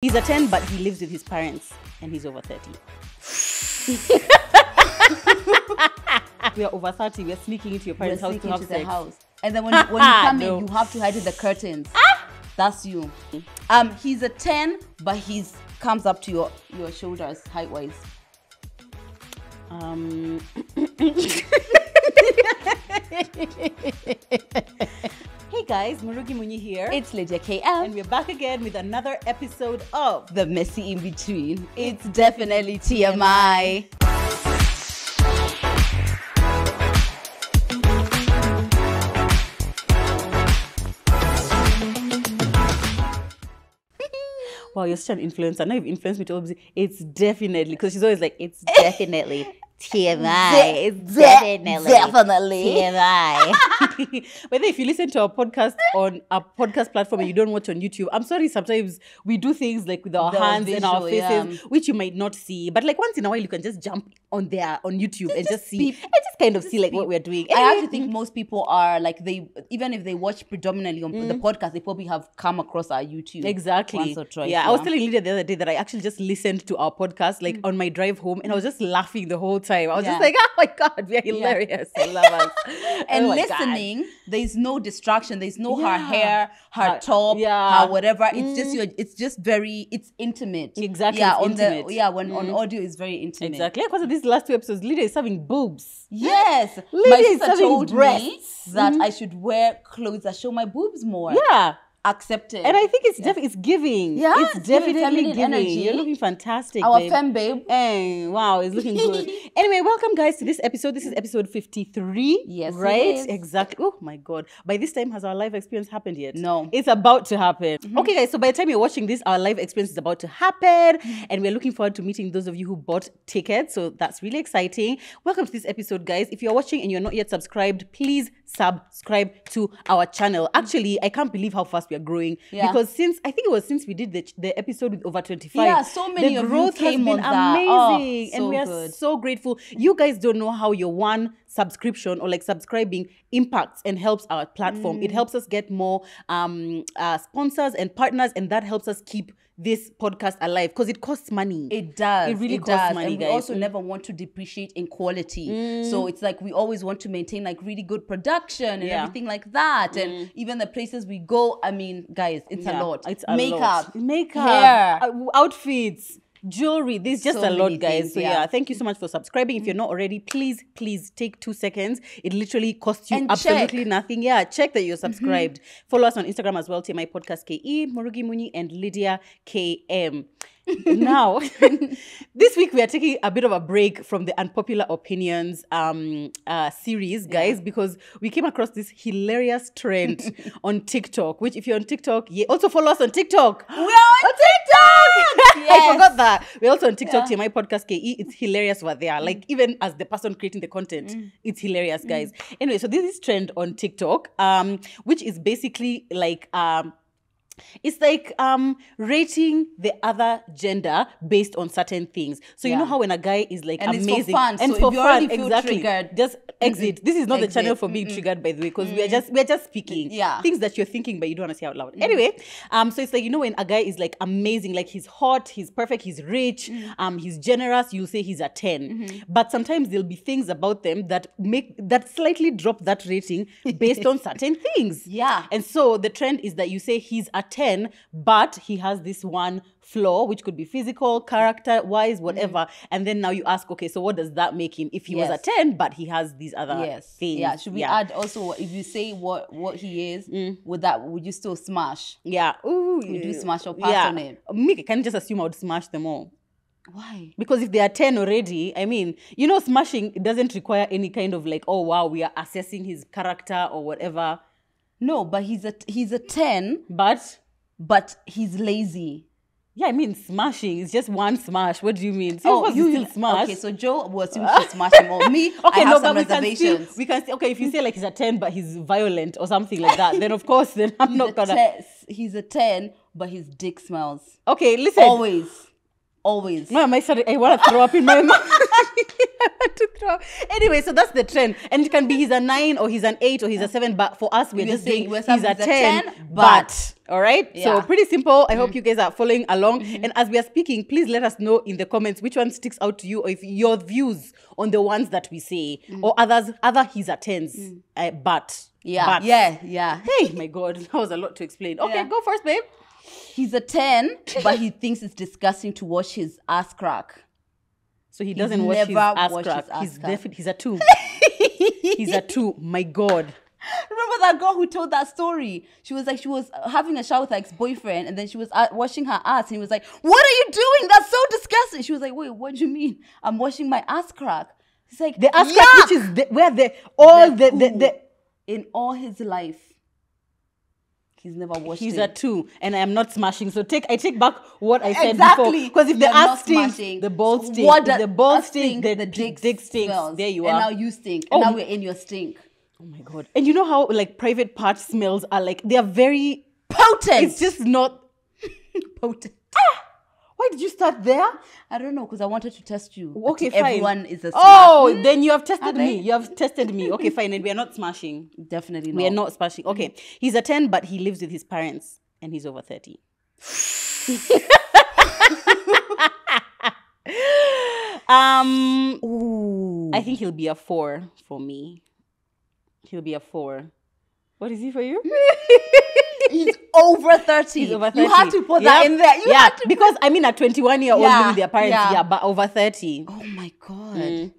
He's a 10, but he lives with his parents and he's over 30. We are over 30. We are sneaking into your parents' house to have sex. House. And then when you come in, you have to hide in the curtains. That's you. He's a 10, but he's comes up to your shoulders height-wise. Hey guys, Murugi Munyi here. It's Lydia KM. And we're back again with another episode of The Messy In Between. It's definitely TMI. Wow, you're such an influencer. Now you've influenced me to always say, it's definitely, because she's always like, it's definitely TMI. It's definitely TMI. But if you listen to our podcast on a podcast platform and you don't watch on YouTube, I'm sorry, sometimes we do things like with our hands and our faces, which you might not see. But like once in a while, you can just jump on there on YouTube and just see, and just kind of see like what we're doing. I actually think most people are like, even if they watch predominantly on the podcast, they probably have come across our YouTube. Exactly. Once or twice. Yeah, I was telling Lydia the other day that I actually just listened to our podcast like on my drive home, and I was just laughing the whole time. I was just like, oh my God, we are hilarious. I love us. And listening, there's no distraction. There's no her hair, her top, her whatever. It's just very, it's intimate. Exactly. Yeah, on audio is very intimate. Exactly. Because of these last two episodes, Lydia is having boobs. Yes. My sister told me that I should wear clothes that show my boobs more. Yeah. Accepted. And I think it's it's giving. Yeah, it's definitely giving. Energy. You're looking fantastic, Our femme babe. Hey, wow, it's looking good. Anyway, welcome guys to this episode. This is episode 53. Yes, right? Exactly. Oh my God. By this time, has our live experience happened yet? No. It's about to happen. Okay, guys, so by the time you're watching this, our live experience is about to happen. And we're looking forward to meeting those of you who bought tickets. So that's really exciting. Welcome to this episode, guys. If you're watching and you're not yet subscribed, please subscribe to our channel. Actually, I can't believe how fast we are growing because since we did the episode with over 25, so many the of growth you came has been on amazing, that. And we are so grateful. You guys don't know how your one subscription or like subscribing impacts and helps our platform. It helps us get more sponsors and partners, and that helps us keep this podcast alive because it costs money. It does. It really costs money, and we also never want to depreciate in quality. So it's like we always want to maintain like really good production and everything like that. And even the places we go, I mean, guys, it's a lot. It's a Makeup, hair, outfits, jewelry. There's just a lot, guys. Things, so thank you so much for subscribing. If you're not already, please take 2 seconds. It literally costs you absolutely nothing. Yeah, check that you're subscribed. Follow us on Instagram as well, TMI Podcast KE, Murugi Munyi, and Lydia KM. Now, this week we are taking a bit of a break from the unpopular opinions series, guys, because we came across this hilarious trend on TikTok, which if you're on TikTok, also follow us on TikTok. We are on TikTok! Yes. I forgot that. We're also on TikTok, TMI Podcast KE. It's hilarious over there. Like, even as the person creating the content, it's hilarious, guys. Anyway, so this is trend on TikTok, which is basically like... it's like rating the other gender based on certain things. So you know how when a guy is like amazing, it's for fun. And so for if you fun, already feel triggered, just exit. This is not the channel for being triggered, by the way, because we're just speaking things that you're thinking but you don't want to say out loud. Anyway, so it's like, you know, when a guy is like amazing, like he's hot, he's perfect, he's rich, he's generous, you'll say he's a 10. But sometimes there'll be things about them that slightly drop that rating based on certain things. Yeah. And so the trend is that you say he's a 10, but he has this one flaw, which could be physical, character-wise, whatever. And then now you ask, okay, so what does that make him if he was a 10, but he has these other things? Yeah, should we add also, if you say what he is, would you still smash? Yeah. Ooh, would you smash or pass on it? Me, I can just assume I would smash them all. Why? Because if they are 10 already, I mean, you know, smashing doesn't require any kind of like, oh, wow, we are assessing his character or whatever. No, but he's a 10. But he's lazy. Yeah, I mean, smashing is just one smash. What do you mean? So you still smash. Okay, so Joe will assume she'll smash him all. Me, okay, I have some reservations. We can say, okay, if you say like he's a 10, but he's violent or something like that, then of course, then I'm not gonna. He's a 10, but his dick smells. Okay, listen. Always. No, I want to throw up in my mouth. to throw. Anyway, so that's the trend. And it can be he's a 9 or he's an 8 or he's a 7. But for us, we're just saying he's a 10. But. All right. Yeah. So pretty simple. I hope you guys are following along. And as we are speaking, please let us know in the comments which one sticks out to you, or if your views on the ones that we say, or other he's a 10s. But. Yeah. But. Yeah. Hey, my God. That was a lot to explain. Okay, go first, babe. He's a 10, but he thinks it's disgusting to watch his ass crack. So he doesn't watch his ass crack. He's a 2. He's a 2. My God. Remember that girl who told that story? She was having a shower with her ex-boyfriend, and then she was washing her ass, and he was like, "What are you doing? That's so disgusting." She was like, "Wait, what do you mean? I'm washing my ass crack." He's like, the ass crack, which is where the in all his life, he's never washed He's it. a 2, and I am not smashing. So I take back what I said before. Because if the ass stinks, the balls stink. If the balls stink, the dick stinks. There you are. And now you stink. And now we're in your stink. Oh my God. And you know how like private part smells are like, they are very potent. It's just not potent. Why did you start there? I don't know, because I wanted to test you. Okay, fine. Everyone is a smash. Oh, then you have tested me. You have tested me. Okay, fine. And we are not smashing. Definitely not. We are not smashing. Okay. He's a 10, but he lives with his parents and he's over 30. Ooh. I think he'll be a 4 for me. He'll be a 4. What is he for you? He's over 30. He's over 30. You have to put that in there. You have to because I mean a 21-year-old living with their parents, but over 30. Oh my God.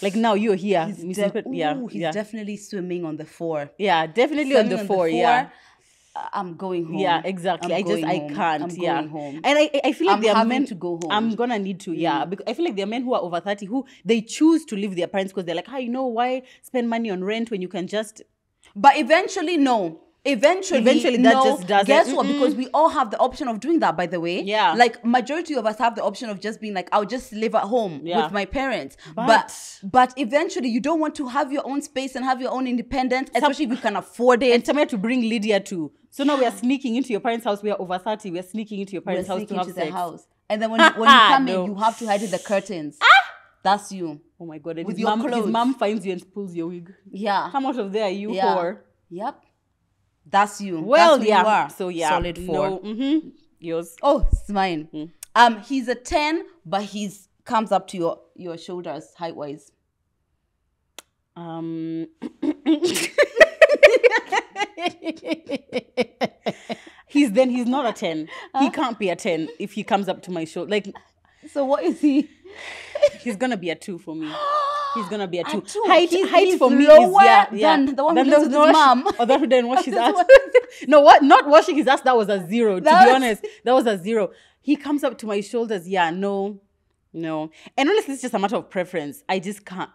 Like now you're here. He's definitely swimming on the 4. Yeah, definitely on the 4. Yeah. I'm going home. Yeah, exactly. I can't. I'm going home. And I feel like there are men to go home. I'm gonna need to, because I feel like there are men who are over 30 who they choose to live with their parents because they're like, you know, why spend money on rent when you can just. But eventually, no. Eventually that just doesn't. Guess what? Because we all have the option of doing that, by the way. Yeah. Like majority of us have the option of just being like, I'll just live at home with my parents. But eventually you don't want to have your own space and have your own independence, especially if you can afford it. And somewhere to bring Lydia to. So now we are sneaking into your parents' house. We are over 30. We are sneaking into your parents' house to have sex. House. And then when you come in, you have to hide the curtains. That's you. Oh my God. And with your clothes. His mom finds you and pulls your wig. Yeah. How much of there are you whore? Yep. That's you. Well, that's who you are. So solid 4. No, yours. Oh, it's mine. He's a 10, but he's comes up to your shoulders height wise. He's not a 10. He can't be a 10 if he comes up to my shoulder. Like, so what is he? He's gonna be a 2 for me. He's gonna be a 2. Height for me is than the one who lives with his mom. Or that who didn't wash his ass. No, what? Not washing his ass. That was a 0. To be honest, that was a 0. He comes up to my shoulders. Yeah, no. And honestly, it's just a matter of preference. I just can't.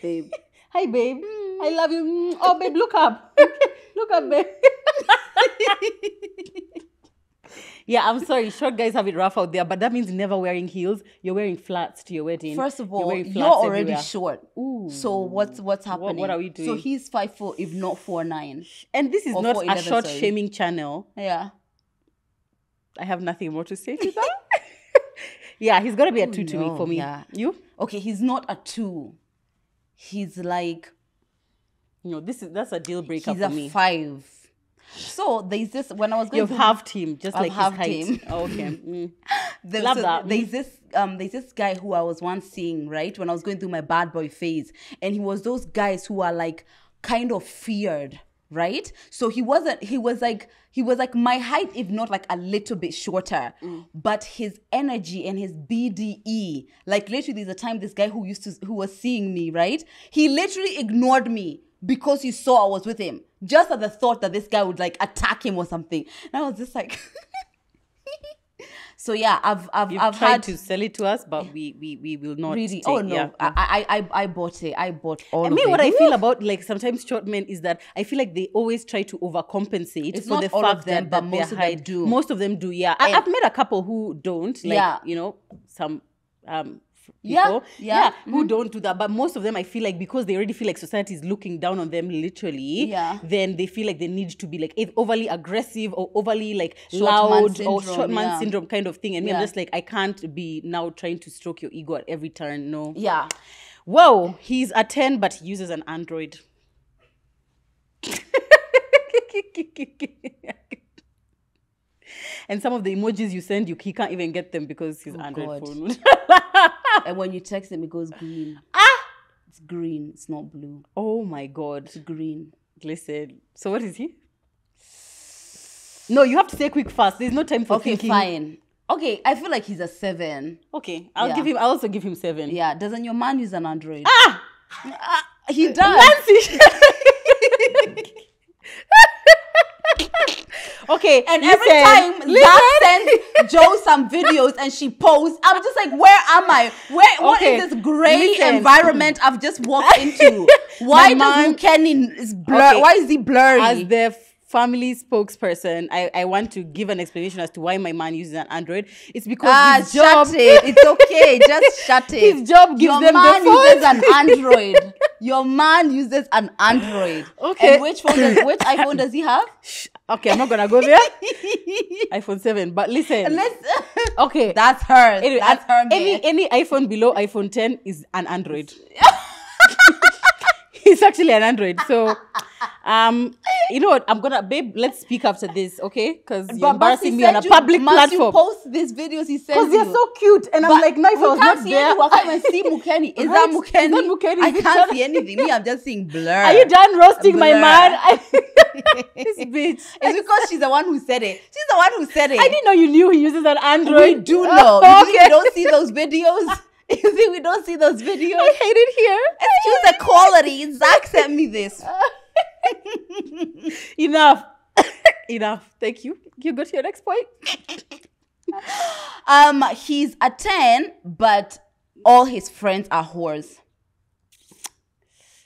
Babe. Hi, babe. I love you. Oh, babe, look up. Look up, babe. Yeah, I'm sorry. Short guys have it rough out there, but that means never wearing heels. You're wearing flats to your wedding. First of all, you're already short. Ooh. So what's happening? What are we doing? So he's 5'4", if not 4'9". And this is not a short shaming channel. Yeah. I have nothing more to say to that. Yeah, he's got to be a 2 to me for me. Yeah. You? Okay, he's not a 2. He's like... No, that's a deal breaker for me. He's a 5. So there's this, when I was going You've halved him, just like his height. Oh, okay. Love that. There's this guy who I was once seeing, right? When I was going through my bad boy phase. And he was those guys who are like kind of feared, right? So he was like my height, if not like a little bit shorter. But his energy and his BDE, like literally there's a time this guy who was seeing me, right? He literally ignored me because he saw I was with him. Just at the thought that this guy would like attack him or something. And I was just like... So yeah, I've tried to sell it to us, but we will not. Really? Take, oh no, I bought it. I bought all of it. I mean, what I feel about like sometimes short men is that I feel like they always try to overcompensate for the fact that most of them do. Most of them do. Yeah, I've met a couple who don't. Like, you know, some people. Yeah. Who don't do that. But most of them, I feel like, because they already feel like society is looking down on them literally, then they feel like they need to be like overly aggressive or overly like loud or short man syndrome kind of thing. And me, I'm just like, I can't be now trying to stroke your ego at every turn. No. Yeah. Whoa, he's a 10, but he uses an Android. And some of the emojis you send, he can't even get them because his Android phone. And when you text him, it goes green. It's green. It's not blue. Oh my God. It's green. Listen. So what is he? No, you have to say quick fast. There's no time for thinking. Okay, fine. Okay, I feel like he's a 7. Okay, I'll also give him 7. Yeah, doesn't your man use an Android? He does. Nancy. Okay, and every time Zach sends Joe some videos and she posts, I'm just like, where am I? What is this gray environment I've just walked into? Why does Mukeni is blur? Why is he blurry? As the family spokesperson, I want to give an explanation as to why my man uses an Android. It's because his job. Shut it. It's okay. Just shut it. His job gives them the phone. Your man uses an Android. Your man uses an Android. Okay. And which iPhone does he have? Okay, I'm not gonna go there. iPhone 7. But listen. Okay. That's her. Anyway, that's her. Any iPhone below iPhone 10 is an Android. It's actually an Android. So you know what? Babe, let's speak after this, okay? Because you're embarrassing me on a public platform. You post these videos he sends because they're so cute. And I'm like, no, if I was not there. I can't even see Mukeni. Is that Mukeni? I can't see anything. Me, I'm just seeing blur. Are you done roasting my man? This bitch. It's because she's the one who said it. She's the one who said it. I didn't know you knew he uses an Android. We do know. You think we don't see those videos? You think we don't see those videos? I hate it here. Excuse the quality. Zach sent me this. Enough. Enough. Thank you. You go to your next point. He's a 10, but all his friends are whores.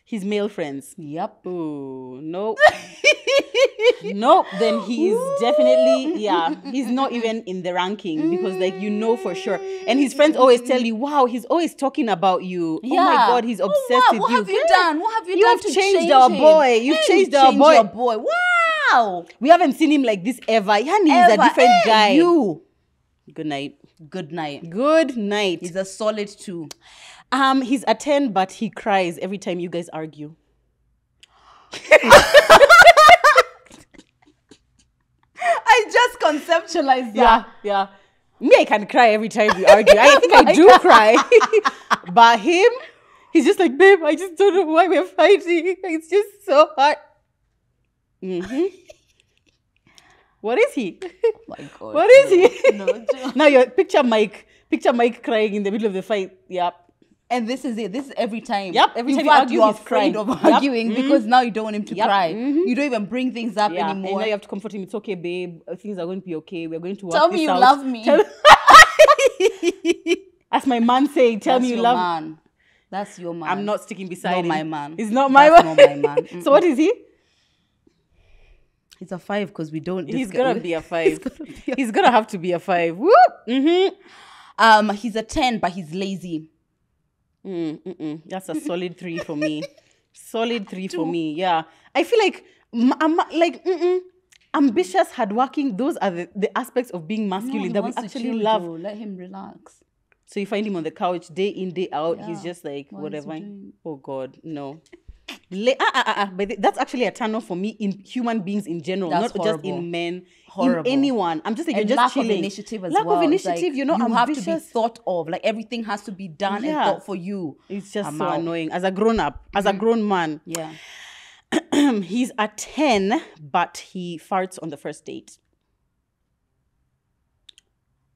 His male friends. Yep. Oh, nope. Nope. Then he's definitely, he's not even in the ranking because, like, you know for sure. And his friends always tell you, wow, he's always talking about you. Yeah. Oh my God, he's obsessed with you. What have you done? What have you done to changed our boy. You've changed our boy. Your boy. Wow. We haven't seen him like this ever. Yani, he's a different guy. You. Good night. Good night. Good night. He's a solid 2. He's a 10, but he cries every time you guys argue. I just conceptualized that. Yeah. Me, I can cry every time we argue. I think I do cry. But him, he's just like, babe, I just don't know why we're fighting. It's just so hard. What is he? Oh my God. What is he? No. Now you picture Mike crying in the middle of the fight. Yep. And this is it. This is every time. Yep. Every time you are afraid of arguing because now you don't want him to cry. Mm-hmm. You don't even bring things up anymore. And now you have to comfort him. It's okay, babe. Things are going to be okay. We're going to work Tell me you love me. As my man say, tell me you love me. That's your man. I'm not sticking beside him. Not my man. He's not my man. Not my man. So what is he? He's a 5 because we don't. He's gonna be a 5. He's gonna have to be a 5. Whoop. Mm-hmm. He's a 10, but he's lazy. That's a solid 3 for me. Solid 3 for me. Yeah, I feel like I'm like ambitious, hardworking. Those are the aspects of being masculine that we actually love. Let him relax. So you find him on the couch day in, day out. Yeah. He's just like, whatever. Oh God, no. But that's actually a turn off for me in human beings in general, not just in men. Horrible. In anyone. I'm just like, you're just chilling. Lack of initiative as well. Lack of initiative, like, you're not ambitious. Ambitious. Have to be thought of. Like, everything has to be done and thought for you. It's just so annoying. As a grown-up, as a grown man. Yeah. He's a 10, but he farts on the first date.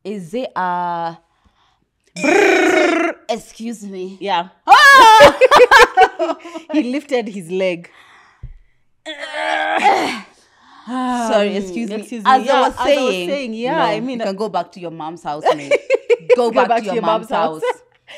Is it excuse me. Yeah. He lifted his leg. Sorry, excuse me. As I was saying, I mean, you can go back to your mom's house, mate. Go back to your mom's house.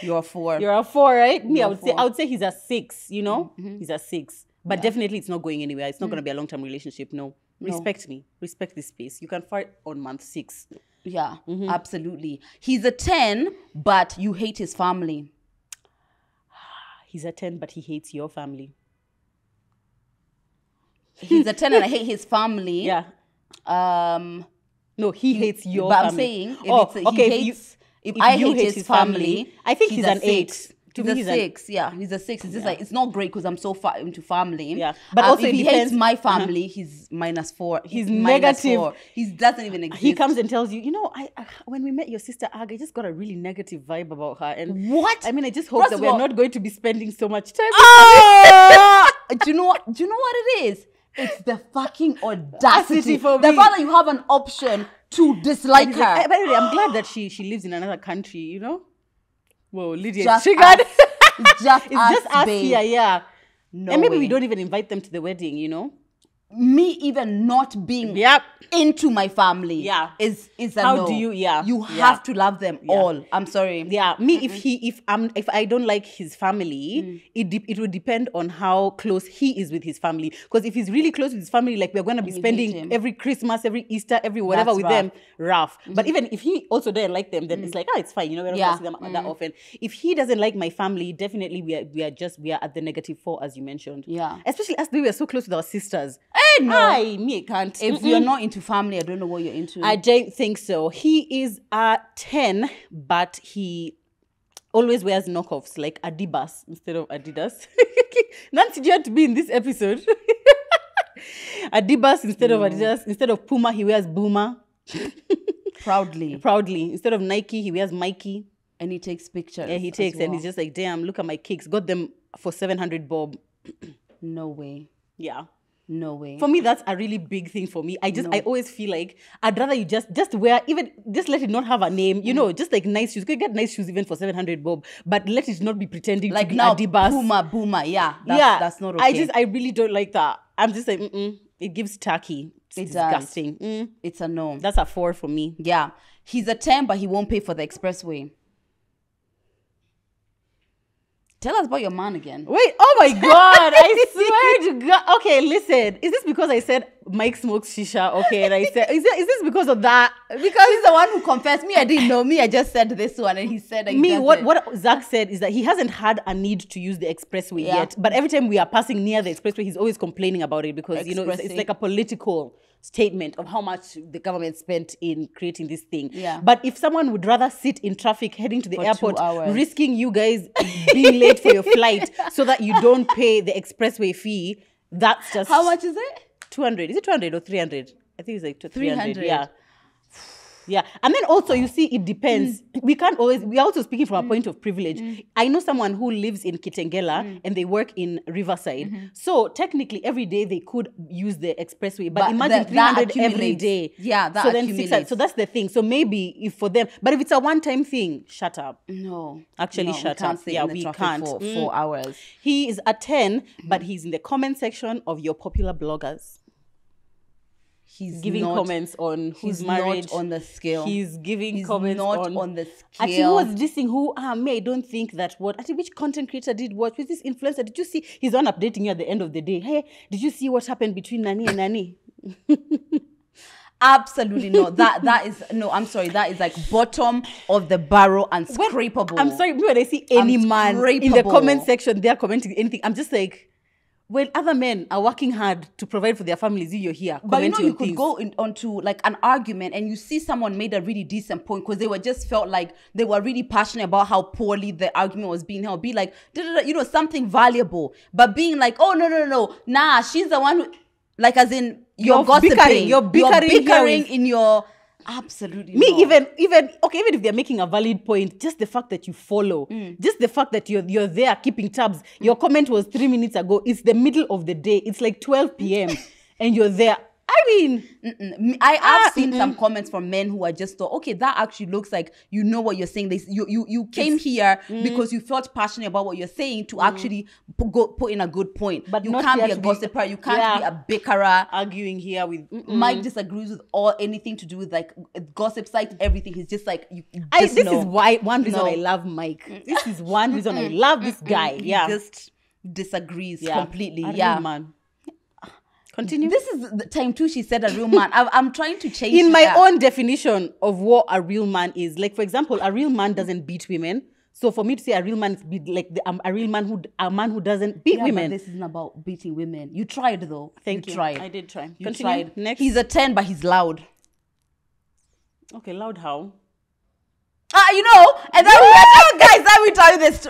You're a 4. You're a 4, right? Me, I would say he's a 6, you know? He's a 6. But definitely it's not going anywhere. It's not going to be a long-term relationship, no. Respect me. Respect this space. You can fart on month 6. Yeah, absolutely. He's a 10, but you hate his family. He's a 10, but he hates your family. He's a 10 and I hate his family. Yeah. No, he hates your but family. I'm saying, if I hate his family, I think he's an 8. To me, he's a 6. Yeah, he's a 6. It's just like, it's not great because I'm so far into family. Yeah. But also if he depends, hates my family, he's -4. He's minus negative. 4. He doesn't even exist. He comes and tells you, you know, I when we met your sister Ag, I just got a really negative vibe about her. And what? I mean, I just hope First that of we're all- not going to be spending so much time. Do you know what it is? It's the fucking audacity. for The me. fact that you have an option to dislike He's her. like, by the way, I'm glad that she lives in another country, you know? Whoa, Lydia, Just triggered. us. It's just It's just us babe. here, yeah. No And maybe way. we don't even invite them to the wedding, you know? Me even not being Yep. into my family Yeah. is a How no. do you- yeah. You Yeah. have to love them all. I'm sorry. Yeah, me if I don't like his family, it would depend on how close he is with his family. Because if he's really close with his family, like we're gonna be you hate spending him. every Christmas, every Easter, every whatever That's with them, rough. But even if he also doesn't like them, then it's like, it's fine. You know, we're not gonna see them that often. If he doesn't like my family, definitely we are at the -4 as you mentioned. Yeah. Especially as we were so close with our sisters. Hey, no. Me can't. If you're not into family, I don't know what you're into. I don't think so. He is a 10, but he always wears knockoffs like Adibas instead of Adidas. Nancy, do you have to be in this episode? Adibas instead of Adidas. Instead of Puma, he wears Boomer. Proudly. Instead of Nike, he wears Mikey. And he takes pictures. Yeah, he as takes, and well. he's just like, damn, look at my kicks. Got them for 700 bob. No way. Yeah. No way. For me, that's a really big thing for me. I always feel like I'd rather you just wear, even just let it not have a name, you know, just like nice shoes. You can get nice shoes even for 700 bob, but let it not be pretending like to be now, Adibas. Puma, Boomer. Yeah. That's not okay. I really don't like that. I'm just like, it gives tacky. It's It does. disgusting. It's a no. That's a 4 for me. Yeah. He's a 10, but he won't pay for the expressway. Tell us about your man again. Wait, oh my God, I swear to God. Okay, listen, is this because I said Mike smokes shisha? Okay, and I said, is this because of that? Because he's the one who confessed. Me, I didn't know. Me, I just said this one, and he said, what Zach said is that he hasn't had a need to use the expressway yet, but every time we are passing near the expressway, he's always complaining about it because, you know, it's like a political statement of how much the government spent in creating this thing. Yeah. But if someone would rather sit in traffic heading to the For 2 airport, hours. risking you guys being late for your flight so that you don't pay the expressway fee, that's just... How much is it? 200. Is it 200 or 300? I think it's like 300. 300. Yeah. Yeah. And then also, you see, it depends. We are also speaking from a point of privilege. I know someone who lives in Kitengela and they work in Riverside. So technically, every day they could use the expressway. But imagine 300 every day. Yeah, that so then accumulates. So that's the thing. So maybe if for them, but if it's a one-time thing, shut up. No. Actually, shut we can't up. stay Yeah, in the we traffic can't. for 4 hours. He is a 10, but he's in the comment section of your popular bloggers. He's Giving not, comments on who's he's married. not on the scale. He's giving He's comments not on on the Actually, who scale. was dissing who? Me, I don't think that what. Actually, which content creator did what? With this influencer, did you see? He's on updating you at the end of the day. Hey, did you see what happened between Nani and Nani? Absolutely no. That is no. I'm sorry. That is like bottom of the barrel and scrapeable. I'm sorry, when I see any man in the Unscrapeable. comment section, they're commenting anything. I'm just like, well, other men are working hard to provide for their families. You're here, But you know, commenting you on could things. go onto like an argument and you see someone made a really decent point because they were just felt like they were really passionate about how poorly the argument was being held. Be like, you know, something valuable. But being like, oh, no. Nah, she's the one who, like, as in, you're gossiping. bickering. You're bickering in your... Absolutely Me, not. even if they're making a valid point, just the fact that you follow, just the fact that you're there keeping tabs. Your comment was 3 minutes ago. It's the middle of the day. It's like 12 p.m. and you're there. I mean, I've seen some comments from men who are just thought, okay, that actually looks like you know what you're saying. You came here because you felt passionate about what you're saying to actually put in a good point. But you not can't here be a to be- gossiper. You can't be a bickerer. arguing here with Mike disagrees with anything to do with like gossip sites, everything. He's just like, this is why one reason I love Mike. This is one reason I love this guy. He Yeah, just disagrees yeah. completely. A real Yeah. man. Continue. This is the time too she said a real man. I'm trying to change In my that. own definition of what a real man is, like for example, a real man doesn't beat women. So for me to say a real man is like a real man who doesn't beat women. But this isn't about beating women. You tried though. Thank you. Tried. I did try. You Continue. tried. Next. He's a 10, but he's loud. Okay, loud how? You know, and then guys, let me tell you this.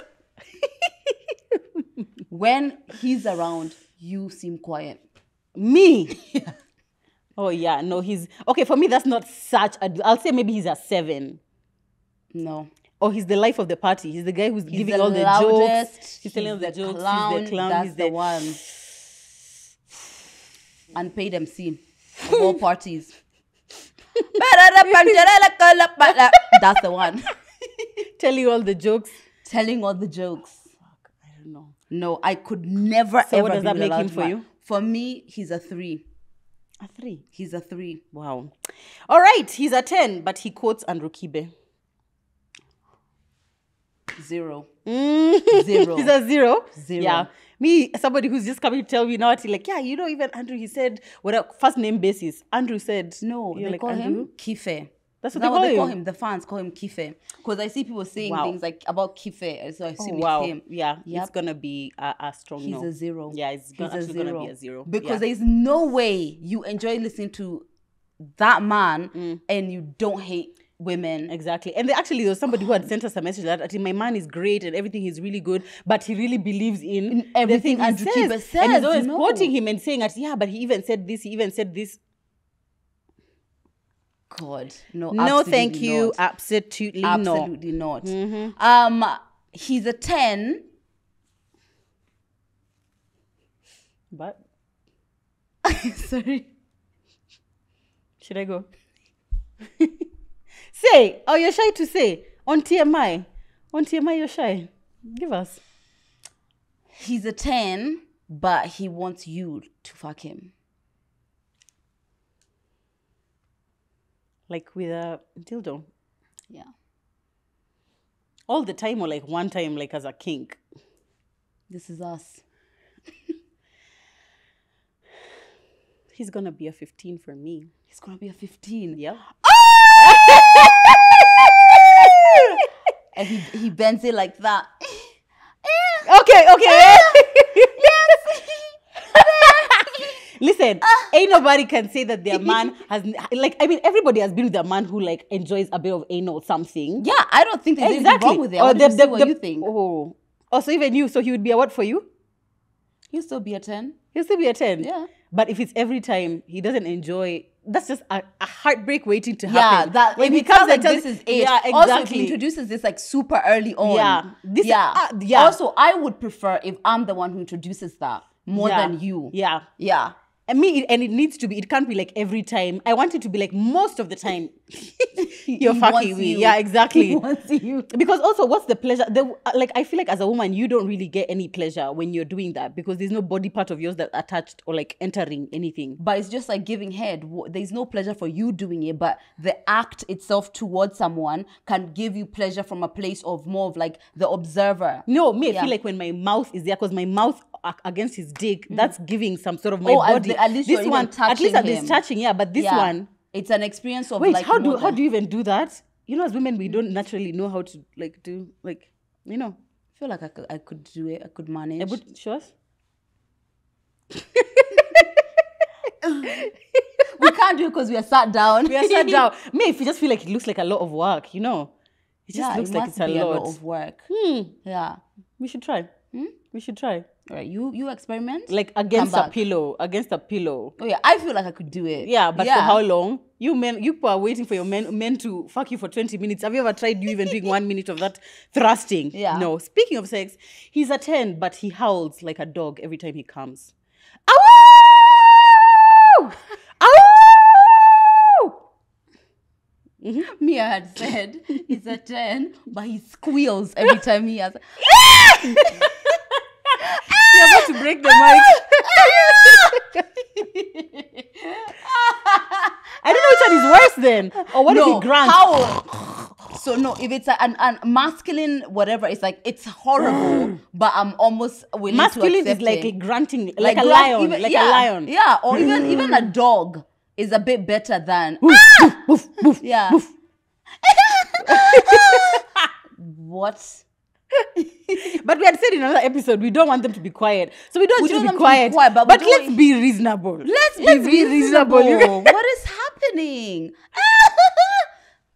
When he's around, you seem quiet. Me? Yeah. Oh yeah, no, he's okay. For me, that's not such a. I'll say maybe he's a 7. No. Or he's the life of the party. He's the guy who's giving the all the loudest, jokes. He's telling all the jokes. Clown, He's the clown. That's He's the one. Unpaid MC of all parties. That's the one. Telling all the jokes. Telling all the jokes. Fuck, I don't know. No, I could never So ever. what does be that with make a him loud for man. you? For me, he's a 3. A 3. He's a 3. Wow. All right, he's a 10, but he quotes Andrew Kibe. 0. 0. He's a 0? 0. Yeah. Me, somebody who's just coming to tell me now, like, yeah, you know, even Andrew, he said, whatever, first name basis. Andrew said. No, you're they like, call Andrew? him Kife. That's what That's they call him. The fans call him Kife. Because I see people saying Wow. things like about Kife. So I assume Wow. it's him. Yeah, Yep. it's going to be a strong He's no. a 0. Yeah, it's actually going to be a 0. Because there's no way you enjoy listening to that man and you don't hate women. Exactly. And there was somebody who had sent us a message that my man is great and everything is really good, but he really believes in everything the thing Andrew he Kibe says. And he's always no. quoting him and saying that, yeah, but he even said this, he even said this. God, no, No, thank absolutely you. not. Absolutely not. not. He's a 10. But Sorry. should I go? Say. Oh, you're shy to say. On TMI. On TMI, you're shy. Give us. He's a 10, but he wants you to fuck him. Like with a dildo. Yeah. All the time or like one time, like as a kink. This is us. He's going to be a 15 for me. He's going to be a 15. Yep. And he bends it like that. Okay. Listen, ain't nobody can say that their man has, like, I mean, everybody has been with a man who, like, enjoys a bit of anal something. Yeah, I don't think there's anything wrong with it. What do you think? Oh, so even you, so he would be a what for you? He'll still be a 10. He'll still be a 10. Yeah. But if it's every time he doesn't enjoy, that's just a heartbreak waiting to happen. Yeah, that when if he it comes sounds like and tells, this is it. Yeah, exactly. Also, if he introduces this like super early on. Yeah. Yeah. Also, I would prefer if I'm the one who introduces that more Yeah. than you. Yeah. Yeah. And it needs to be, it can't be like every time. I want it to be like most of the time you're He fucking wants me. you. Yeah, exactly. He wants you. Because also, what's the pleasure? Like, I feel like as a woman, you don't really get any pleasure when you're doing that because there's no body part of yours that's attached or like entering anything. But it's just like giving head. There's no pleasure for you doing it, but the act itself towards someone can give you pleasure from a place of more of like the observer. No, me, I Yeah. feel like when my mouth is there, because my mouth against his dick, that's giving some sort of my Oh, body. at least this you're even one, at touching least I'm him. just touching, yeah. But this Yeah. one, It's an experience of wait, like how more do than- you even do that? You know, as women, we don't naturally know how to like do like, you know. I feel like I could do it. I could manage. But show us. We can't do it because we are sat down. We are sat down. Me, if you just feel like it looks like a lot of work, you know, it just looks it like must it's a be lot. of work. Yeah. We should try. We should try. All right, you experiment. Like against Come a back. pillow. Against a pillow. Oh yeah, I feel like I could do it. Yeah, but for how long? You people are waiting for your men to fuck you for 20 minutes. Have you ever tried you even doing 1 minute of that thrusting? Yeah. No. Speaking of sex, he's a 10, but he howls like a dog every time he comes. Ow! Ow! Mia had said he's a 10, but he squeals every time he has. You're about to break the mic. I don't know which one is worse then. Or what if he grunts? Howl. So no, if it's an masculine whatever, it's like it's horrible, but I'm almost willing Masculine to accept is like it. grunting, like a lion, even, like yeah, a lion. Yeah, or even a dog is a bit better than Woof, woof, yeah. woof. What? But we had said in another episode we don't want them to be quiet, so we don't want you to be quiet. But let's be reasonable. Let's be reasonable. You What is happening?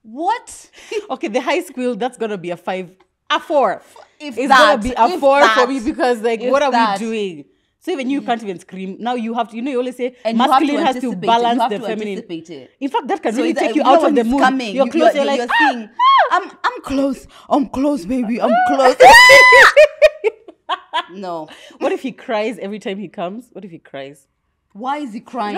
What? Okay, the high school, that's gonna be a 5, a 4. If It's that, gonna be a if 4 that, for me because like, if what are that. we doing? So even you can't even scream. Now you have to, you always say And masculine has to anticipate it. balance You have the to feminine. anticipate it. In fact, that can really it's take like, you out when of the it's mood. coming, You're close. You're like, you're seeing, I'm close. I'm close, baby. I'm close. No. What if he cries every time he comes? What if he cries? Why is he crying?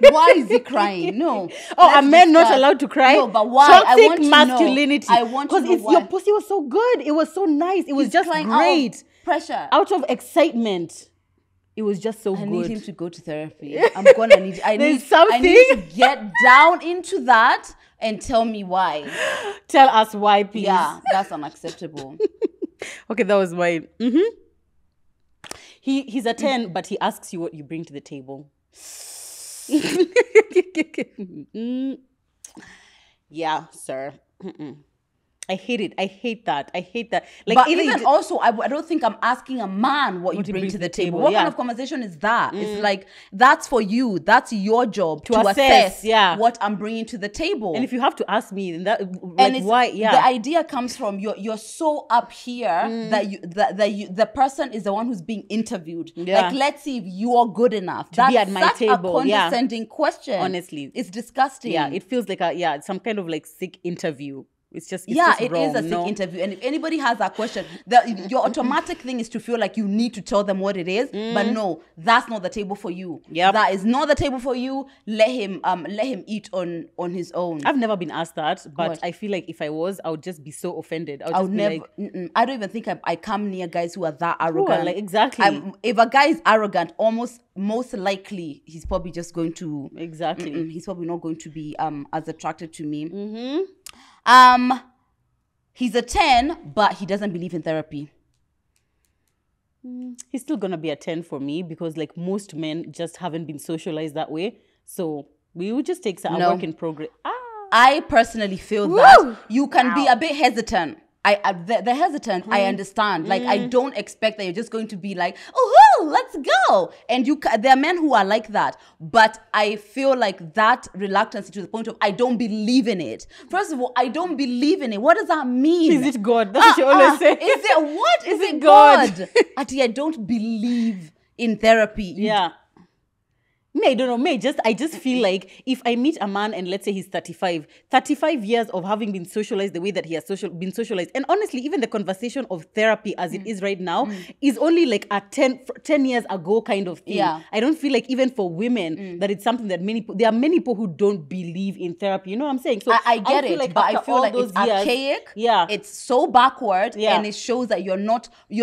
Why is he crying? No. Oh, are men not allowed to cry? No, but why? Toxic I want to masculinity. know. I want to know because why. your pussy was so good. It was so nice. It was He's just crying great. Out of pressure. Out of excitement. It was just so I good. need him to go to therapy. I'm gonna need. I need something. to get down into that and tell me why. Tell us why, please. Yeah, that's unacceptable. Okay, that was mine. He's a 10, but he asks you what you bring to the table. Yeah, sir. I hate it. I hate that. Like, But even also, I don't think I'm asking a man what you bring to the table. What yeah. kind of conversation is that? It's like, that's for you. That's your job to assess, what I'm bringing to the table. And if you have to ask me, then that, like, and it's, why? Yeah. The idea comes from you're so up here that you the person is the one who's being interviewed. Yeah. Like, let's see if you're good enough to be at my such table. a condescending question. Honestly, it's disgusting. Yeah, it feels like some kind of like sick interview. It's just it wrong, is a sick interview. And if anybody has that question, your automatic thing is to feel like you need to tell them what it is. But no, that's not the table for you. Yep. That is not the table for you. Let him eat on his own. I've never been asked that, but What? I feel like if I was, I would just be so offended. I would never. I don't even think I come near guys who are that arrogant. Like, exactly. If a guy is arrogant, most likely he's probably just going to he's probably not going to be as attracted to me. He's a 10, but he doesn't believe in therapy. He's still gonna be a 10 for me because like most men just haven't been socialized that way. So we would just take a work in progress. I personally feel that you can be a bit hesitant. The hesitant, I understand. Like, I don't expect that you're just going to be like, oh, let's go. And there are men who are like that. But I feel like that reluctance to the point of, I don't believe in it. First of all, I don't believe in it. What does that mean? Is it God? That's what you always say. Is it what? Is it God? Ati, I don't believe in therapy. Yeah. I don't know. I just feel like if I meet a man and let's say he's 35 years of having been socialized the way that he has been socialized. And honestly, even the conversation of therapy as it is right now is only like a 10 years ago kind of thing. Yeah. I don't feel like even for women that it's something that there are many people who don't believe in therapy. You know what I'm saying? So I get feel it, like but I after feel all like those it's years, archaic. Yeah. It's so backward, Yeah. and it shows that you're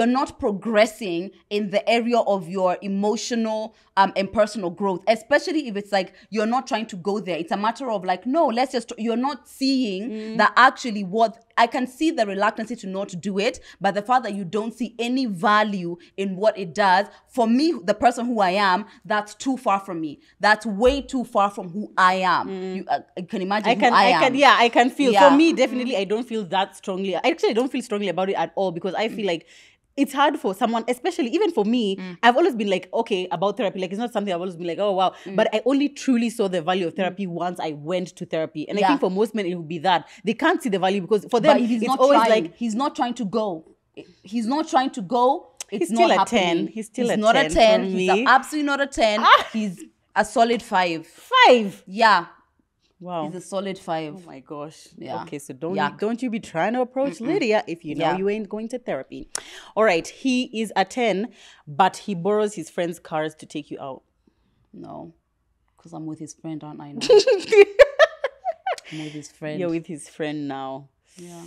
not progressing in the area of your emotional and personal growth, especially if it's like you're not trying to go there. It's a matter of like, no, you're not seeing that actually what I can see the reluctancy to not do it, but the fact that you don't see any value in what it does, for me, the person who I am, that's too far from me. That's way too far from who I am. You can imagine who I am. I can feel. Yeah. For me, definitely, I don't feel that strongly. I don't feel strongly about it at all because I feel like it's hard for someone, especially even for me. I've always been like, okay, about therapy. Like, it's not something I've always been like, oh, wow. But I only truly saw the value of therapy once I went to therapy. And I think for most men, it would be that. They can't see the value because for them, it's always like... He's not trying to go. He's not trying to go. It's He's still not a 10. happening. He's still a not 10 a 10. for He's me. absolutely not a 10. He's a solid 5. 5? Yeah. Wow. He's a solid 5. Oh my gosh. Yeah. Okay, so don't you be trying to approach Lydia if you know you ain't going to therapy. All right, he is a 10, but he borrows his friends' cars to take you out. No. Because I'm with his friend, aren't I? Now? I'm with his friend. You're with his friend now. Yeah.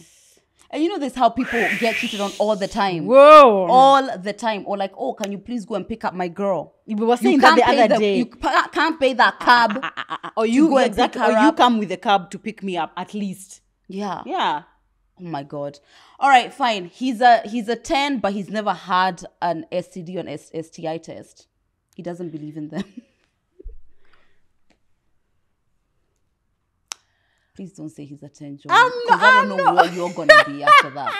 And you know this how people get cheated on all the time. Whoa. All the time. Or like, oh, can you please go and pick up my girl? We were saying that the other day. You can't pay that cab. Or you go and exactly, pick her or you up. come with a cab to pick me up at least. Yeah. Yeah. Oh my God. All right, fine. He's a 10, but he's never had an STD or an STI test. He doesn't believe in them. Please don't say he's a 10, John. Because I don't know what you're going to be after that.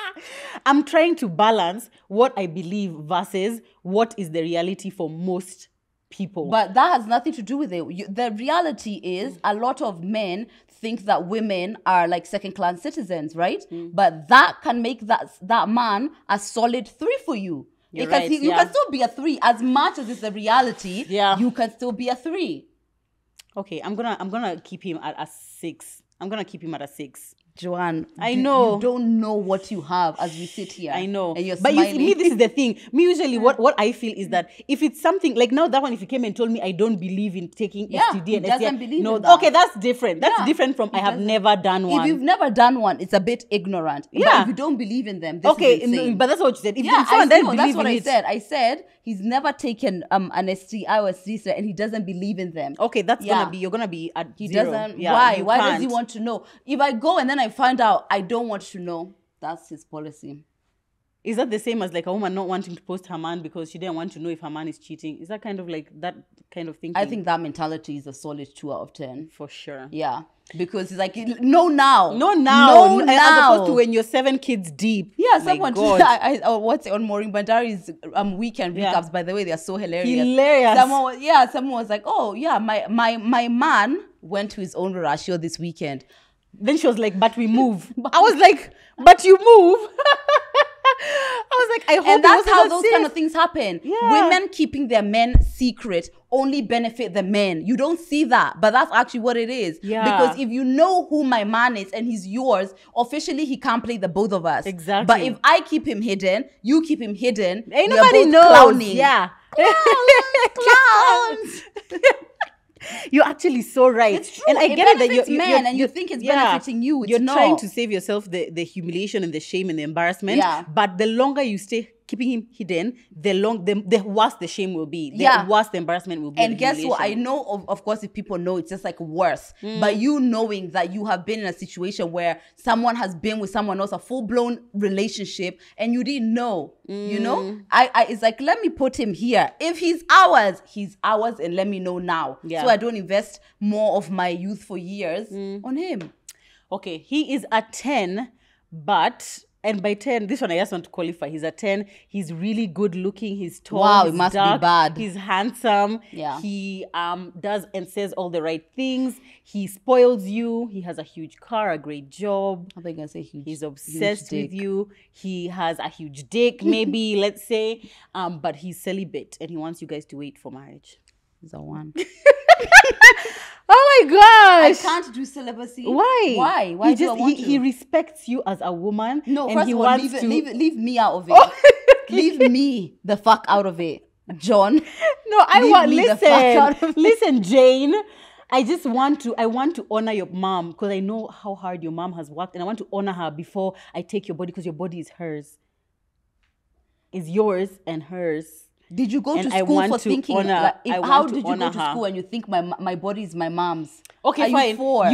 I'm trying to balance what I believe versus what is the reality for most people. But that has nothing to do with it. The reality is a lot of men think that women are like second-class citizens, right? But that can make that man a solid 3 for you. You're Because right, you can still be a 3. As much as it's the reality, you can still be a 3. Okay, I'm gonna keep him at a 6. I'm gonna keep him at a 6. Joanne, I know. You don't know what you have as we sit here. I know. And you're but smiling. you see, me, this is the thing. Me, usually what I feel is that if it's something, like now that one, if you came and told me I don't believe in taking STD and doesn't STI, believe no, in that. okay, that's different. That's different from I have doesn't. never done one. If you've never done one, it's a bit ignorant. But Yeah. if you don't believe in them, this okay, is insane. but that's what you said. If Yeah, someone doesn't that's believe what in I it, said. I said he's never taken an STI or STD and he doesn't believe in them. okay, that's you're gonna be at He 0. doesn't. Yeah, Why? you Why does can't. he want to know? If I go and then I find out I don't want to know, that's his policy. Is that the same as like a woman not wanting to post her man because she didn't want to know if her man is cheating? Is that kind of like that kind of thinking? I think that mentality is a solid 2 out of 10. for sure. Yeah. Because it's like, no now. No now. No As now. opposed to when you're 7 kids deep. Yeah, My someone. God. What's it on Maureen Bandari's weekend recaps? By the way, they are so hilarious. Hilarious. Someone was like, "Oh yeah, my man went to his own ratio this weekend." Then she was like, but we move. I was like, but you move. I was like, I hope And that's it how wasn't those safe. kind of things happen. Yeah. Women keeping their men secret only benefit the men. You don't see that, but that's actually what it is. Yeah. Because if you know who my man is and he's yours, officially he can't play the both of us. Exactly. But if I keep him hidden, you keep him hidden. Ain't we are nobody both knows. clowning. Yeah. Clowns. You're actually so right. It's true. And I It get it that benefits you're men and you think it's benefiting you. It's you're not. trying to save yourself the humiliation and the shame and the embarrassment. Yeah. But the longer you stay keeping him hidden, the worse the shame will be. The Yeah. worse the embarrassment will be. And the guess what? I humiliation. know, of course, if people know, it's just like worse. But you knowing that you have been in a situation where someone has been with someone else, a full-blown relationship, and you didn't know, you know? It's like, let me put him here. If he's ours, and let me know now. Yeah. So I don't invest more of my youthful years on him. Okay, he is a 10, but... And by 10, this one I just want to qualify. He's a 10. He's really good looking. He's tall. Wow, he's it must be dark, bad. He's handsome. Yeah. He does and says all the right things. He spoils you. He has a huge car, a great job. I think I say huge. He's obsessed huge with dick. you. He has a huge dick, maybe, let's say. But he's celibate and he wants you guys to wait for marriage. He's a 1. Oh my I gosh. can't do celibacy. Why? Why? Why He do I just want he to? respects you as a woman. No, and first he of all, wants leave me out of it. Oh, Leave me the fuck out of it, John. No, I Leave want me the fuck out of it. listen, Jane. I want to honor your mom because I know how hard your mom has worked, and I want to honor her before I take your body because your body is hers. It's yours and hers. Did you go And to I school want for to thinking? honor- I How want to did you go honor to her. school and you think my body is my mom's? Okay, Are fine. You for?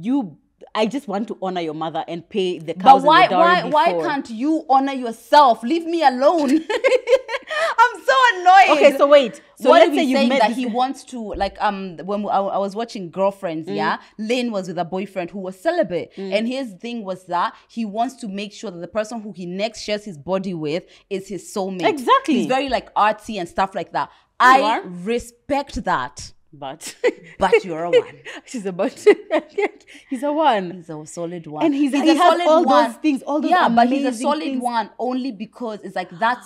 You. I just want to honor your mother and pay the But cows why and the dowry why before. can't you honor yourself? Leave me alone. I'm so annoyed. Okay, so wait. So what let's if say he's you saying met that this- he wants to, like, when I was watching Girlfriends, yeah, Lynn was with a boyfriend who was celibate, and his thing was that he wants to make sure that the person who he next shares his body with is his soulmate. Exactly. He's very like artsy and stuff like that. You I are? respect that, But you're a 1. she's about to. He's a 1. He's a solid 1. And he a has solid all 1. those things, all those yeah, but he's a amazing solid things. 1 only because it's like that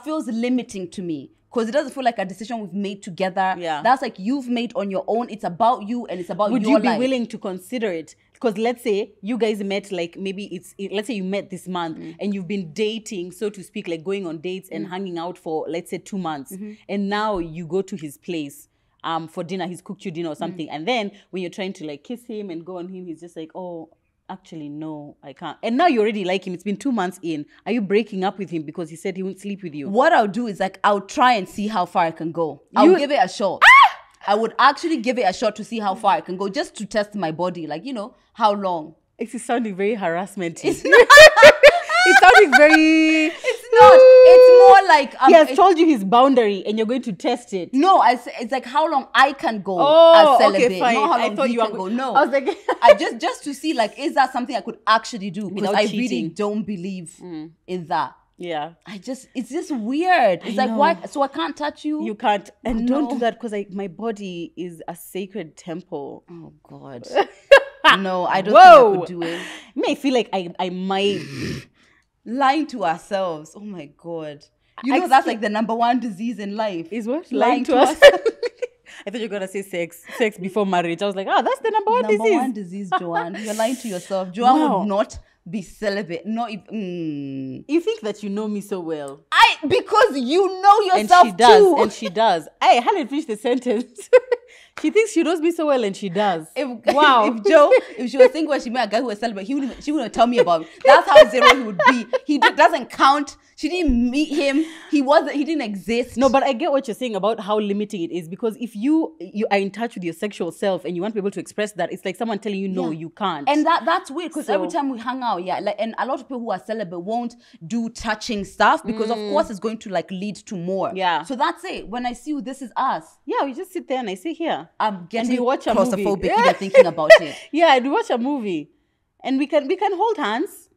feels limiting to me. Because it doesn't feel like a decision we've made together. Yeah. That's like you've made on your own. It's about you and it's about Would your you be life. willing to consider it? Because let's say you guys met, like maybe let's say you met this month and you've been dating, so to speak, like going on dates and hanging out for, let's say, 2 months. And now you go to his place for dinner. He's cooked you dinner or something. And then when you're trying to like kiss him and go on him, he's just like, oh, actually, no, I can't. And now you already like him. It's been 2 months in. Are you breaking up with him because he said he won't sleep with you? What I'll do is like I'll try and see how far I can go. I'll give it a shot. I would actually give it a shot to see how far I can go, just to test my body, like, you know, how long. It's sounding very harassment. It's sounding very... It's not. It's more like... he has told you his boundary and you're going to test it. No, it's like how long I can go Oh, as celibate. okay, fine. Not how long I thought he you can were go. No. I was like... just to see, like, is that something I could actually do? Because Without I cheating. really don't believe in that. Yeah. It's just weird. It's like, know. why? So I can't touch you? You can't. And don't do No. that because like my body is a sacred temple. Oh, God. No, I don't think I could do it. May feel like I might... Lying to ourselves. Oh, my God. You know, that's like the number one disease in life. Is what? Lying to us. us. I thought you were going to say sex. Sex before marriage. I was like, that's the number one Number disease. one disease, Joanne. You're lying to yourself. Joanne Wow. would not be celibate. Not even... You think that you know me so well. Because you know And yourself she does. too. And she does. I hadn't finished the sentence. She thinks she knows me so well and she does. Wow. If she was thinking when she met a guy who was celibate, she wouldn't tell me about him. That's how zero he would be. He doesn't count. She didn't meet him. He didn't exist. No, but I get what you're saying about how limiting it is, because if you are in touch with your sexual self and you want people to express that, it's like someone telling you, no, you can't. And that's weird, because every So- time we hang out, and a lot of people who are celibate won't do touching stuff because of course it's going to like lead to more. Yeah. So that's it. When I see you, this is us. Yeah, we just sit there and I say, here. I'm getting we watch a movie. claustrophobic even thinking about it. Yeah, and we watch a movie. And we can hold hands.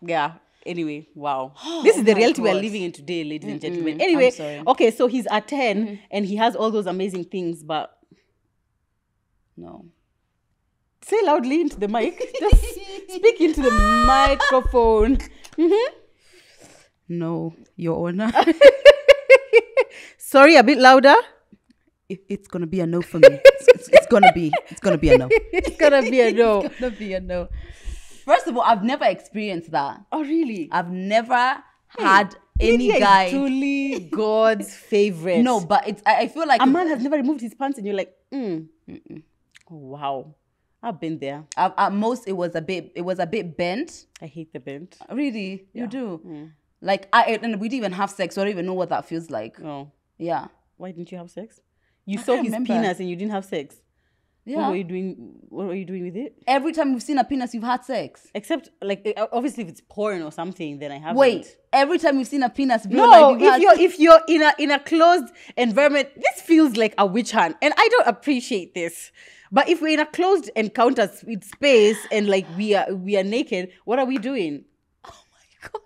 Yeah. Anyway, wow. This is the my reality we're God. living in today, ladies and gentlemen. Anyway, I'm sorry. okay, so he's at 10 and he has all those amazing things, but No. say loudly into the mic. Just speak into the microphone. No, Your Honor. Sorry, a bit louder. It's gonna be a no for me. It's gonna be a no. It's gonna be a no. It's gonna be a no. First of all, I've never experienced that. Oh, really? I've never had any Lydia guy. is truly God's favorite. No, but I feel like A man has never removed his pants and you're like, Oh, wow. I've been there. at most it was a bit bent. I hate the bent. Really, you do. Mm. Like and we didn't even have sex, so I don't even know what that feels like. Oh. Yeah. Why didn't you have sex? You saw can't his remember. penis and you didn't have sex. Yeah. What were you doing with it? Every time you've seen a penis, you've had sex. Except, like, obviously, if it's porn or something, then I haven't. Wait, every time you've seen a penis, real No, life, you've had if you're in a closed environment, this feels like a witch hunt, and I don't appreciate this. But if we're in a closed encounter with space and like we are naked, what are we doing? God.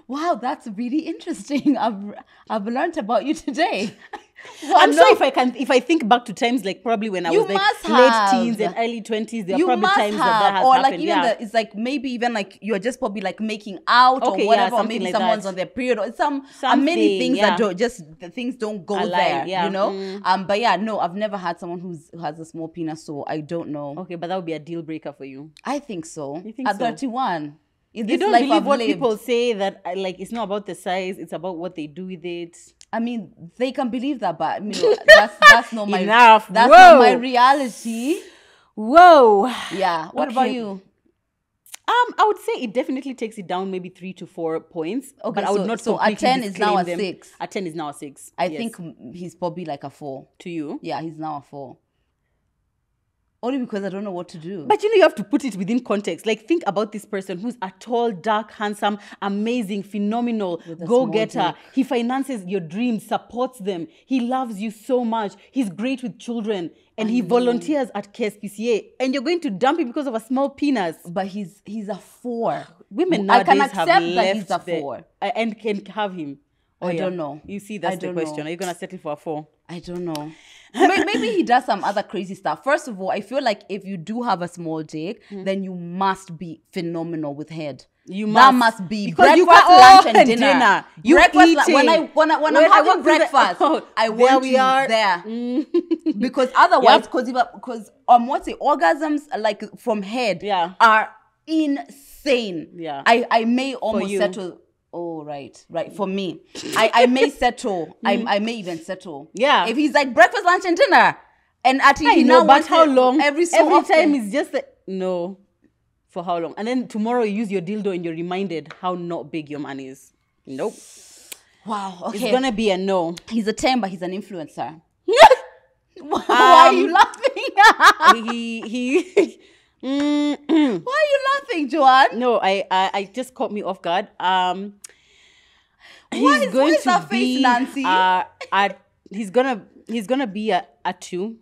Wow, that's really interesting. I've learned about you today. Well, I'm no, sure if I think back to times like probably when I You was like must late have. teens and early 20s, there are you probably must times have, that has or happened. like even it's like maybe even like you're just probably like making out Okay, or yeah, whatever, or something maybe like someone's that. on their period or many Something, things yeah. that don't the things don't go Align, there, yeah. you know. But yeah, no, I've never had someone who has a small penis, so I don't know. Okay, but that would be a deal breaker for you. I think so. You think At so? 31. In You this don't life believe I've what lived, people say that like it's not about the size, it's about what they do with it. I mean, they can believe that, but I mean, that's not my Enough. That's Whoa. not my reality. Whoa. Yeah. What Okay. about you? I would say it definitely takes it down maybe 3 to 4 points. Okay, but I would not so a completely 10 is now a disclaim them. 6. A 10 is now a 6. I Yes. think he's probably like a 4. To you. Yeah, he's now a 4. Only because I don't know what to do. But you have to put it within context. Like, think about this person who's a tall, dark, handsome, amazing, phenomenal With a go-getter. small dick. He finances your dreams, supports them. He loves you so much. He's great with children. And he volunteers at KSPCA. And you're going to dump him because of a small penis. But he's a 4. Women I can nowadays have accept left that he's a the- 4. and can have him. I don't know. You see, that's I the don't question. know. Are you going to settle for a 4? I don't know. Maybe he does some other crazy stuff. First of all, I feel like if you do have a small dick, then you must be phenomenal with head. That must be because you breakfast, can't- lunch, and dinner. You breakfast, eating. when I'm When I having walk through the- breakfast, oh, I there want we you are. there. Because otherwise, Yep. because what's it? Orgasms like from head Yeah. are insane. Yeah. I may almost you. settle. Oh, right. For me, I may settle. I may even settle. Yeah. If he's like breakfast, lunch, and dinner, and at I he know, now but wants how it long? Every often. time is just no. For how long? And then tomorrow you use your dildo and you're reminded how not big your man is. Nope. Wow. Okay. It's gonna be a no. He's a 10, but he's an influencer. Why are you laughing? he Mm-mm. Why are you laughing, Joanne? No, I just caught me off guard. Why He's is going to that face, be Nancy? he's gonna be a 2.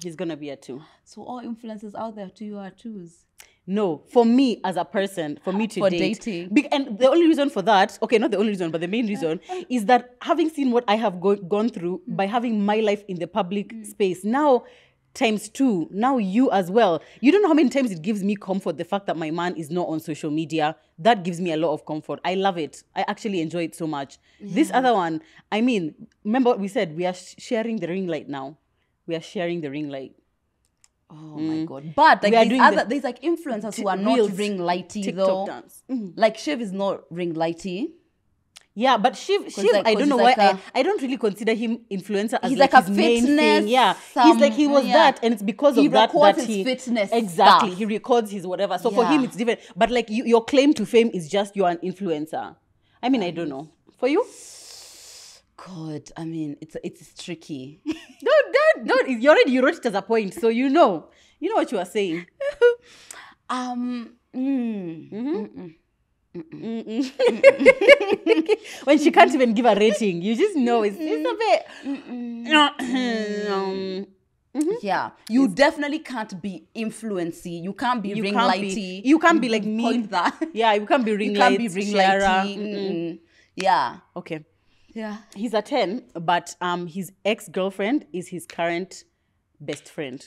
He's gonna be a 2. So all influencers out there to you are 2s. No, for me as a person, for me to For date. dating. And the only reason for that, okay, not the only reason, but the main reason is that having seen what I have gone through by having my life in the public space, now times 2, now you as well. You don't know how many times it gives me comfort, the fact that my man is not on social media. That gives me a lot of comfort. I love it. I actually enjoy it so much. This other one, I mean, remember what we said? We are sharing the ring light now. We are sharing the ring light. Oh my God. But like We are doing there's like influencers who are reels, not ring lighty TikTok though. dance. Like Shiv is not ring lighty. Yeah, but Shiv, like- I 'cause don't know he's why like I don't really consider him influencer as He's like like a his main fitness, thing. Yeah, he's like he was yeah. that, and it's because He of that records that his he fitness exactly stuff. he records his whatever. So for him Yeah. it's different. But like your claim to fame is just you're an influencer. I mean, I don't know. For you, God, I mean, it's tricky. don't. You wrote it as a point, so you know what you are saying. When she can't even give a rating, you just know it's a bit. Yeah, you definitely can't be influency. You can't be ring lighty. You can't be like me. Point that. Yeah, you can't be ring You can't light. be ring Ciara. lighty. Yeah. Okay. Yeah. He's a 10, but his ex-girlfriend is his current best friend.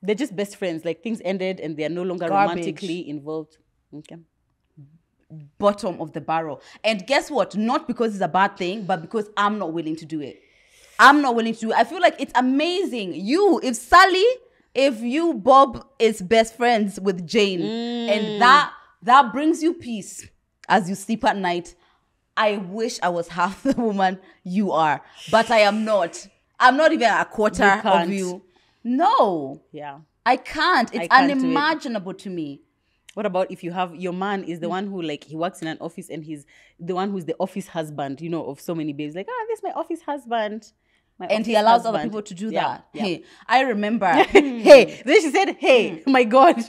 They're just best friends. Like things ended and they are no longer Garbage. romantically involved. Okay. Bottom of the barrel. And guess what? Not because it's a bad thing, but because I'm not willing to do it. I'm not willing to do it. I feel like it's amazing. If you, Bob, is best friends with Jane, and that brings you peace as you sleep at night. I wish I was half the woman you are, but I am not. I'm not even a quarter of you. No. Yeah. I can't. It's can't do it. unimaginable to me. What about if you have your man is the one who like he works in an office and he's the one who's the office husband, of so many babes. Like, this is my office husband. And he allows other people to do that. Yeah. Hey, I remember. Hey, then she said, hey, my God.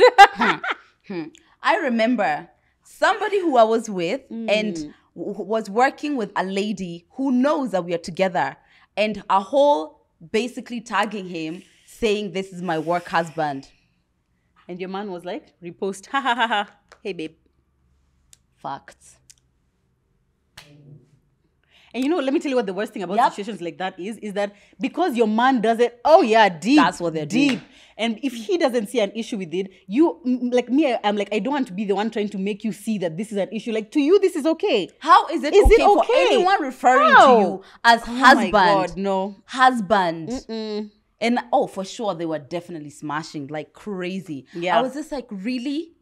I remember somebody who I was with and was working with a lady who knows that we are together, and a whole basically tagging him saying this is my work husband. And your man was like, repost, ha ha ha ha. Hey, babe. Facts. And let me tell you what the worst thing about situations like that is that because your man does it, oh yeah, deep. That's what they're deep. doing. And if he doesn't see an issue with it, like me, I'm like, I don't want to be the one trying to make you see that this is an issue. Like to you, this is okay. How is it okay for anyone referring to you as husband? Oh my God, no. Husband. And for sure, they were definitely smashing like crazy. Yeah. I was just like, really?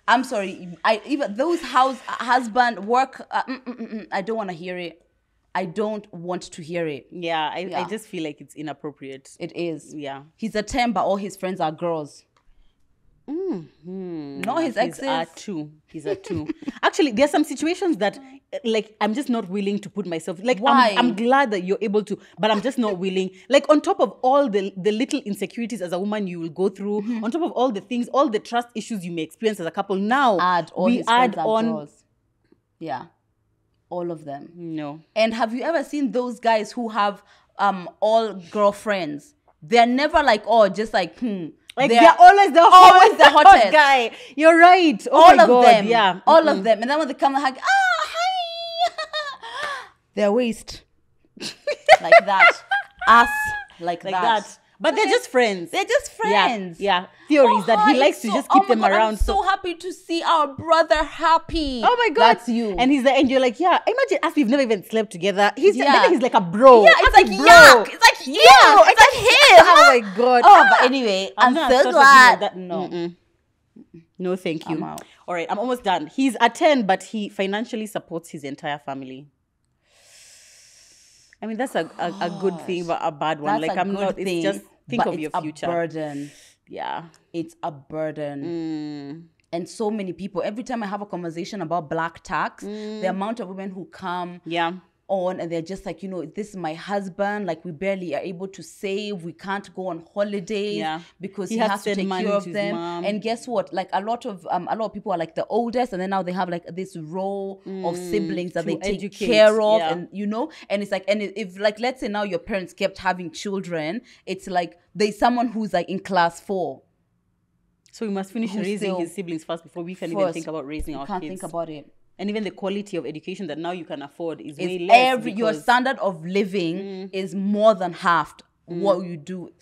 I'm sorry. Even those husband work. I don't want to hear it. I don't want to hear it. Yeah, I just feel like it's inappropriate. It is. Yeah. He's a 10, but all his friends are girls. Not his exes. He's a 2. Actually, there are some situations that, like, I'm just not willing to put myself. Like, Why? I'm glad that you're able to, but I'm just not willing. Like, on top of all the little insecurities as a woman you will go through, on top of all the things, all the trust issues you may experience as a couple, now His friends are girls. Yeah, all of them. No. And have you ever seen those guys who have all girlfriends? They're never like, just like, Like they're always the hottest guy. You're right. Oh all my of God. them. Yeah. All of them. And then when they come and hug, hi. Their waist. Like that. Ass like that. But they're just friends. They're just friends. Yeah. Theories that he likes to just keep them around. I'm so happy to see our brother happy. Oh my God. That's you. And he's like, and you're like, yeah, imagine us, we've never even slept together. He's like a bro. Yeah, it's like bro. yuck. It's like you. It's like him. Oh my God. But anyway, I'm so glad. Like no. No, thank you. I'm out. All right, I'm almost done. He's a 10, but he financially supports his entire family. I mean, that's a good thing, but a bad one. That's like, a I'm good not, thing, it's just think but of your future. It's a burden. Yeah. It's a burden. And so many people, every time I have a conversation about black tax, the amount of women who come, on and they're just like, you know, this is my husband, like we barely are able to save, we can't go on holidays because he has to take care of them. And guess what, like a lot of people are like the oldest, and then now they have like this row of siblings that they take care of, and you know, and it's like, and if like, let's say now your parents kept having children, it's like there's someone who's like in class 4. So we must finish raising his siblings first before we can even think about raising our kids. Can't think about it. And even the quality of education that now you can afford is way less. Your standard of living is more than half what you do.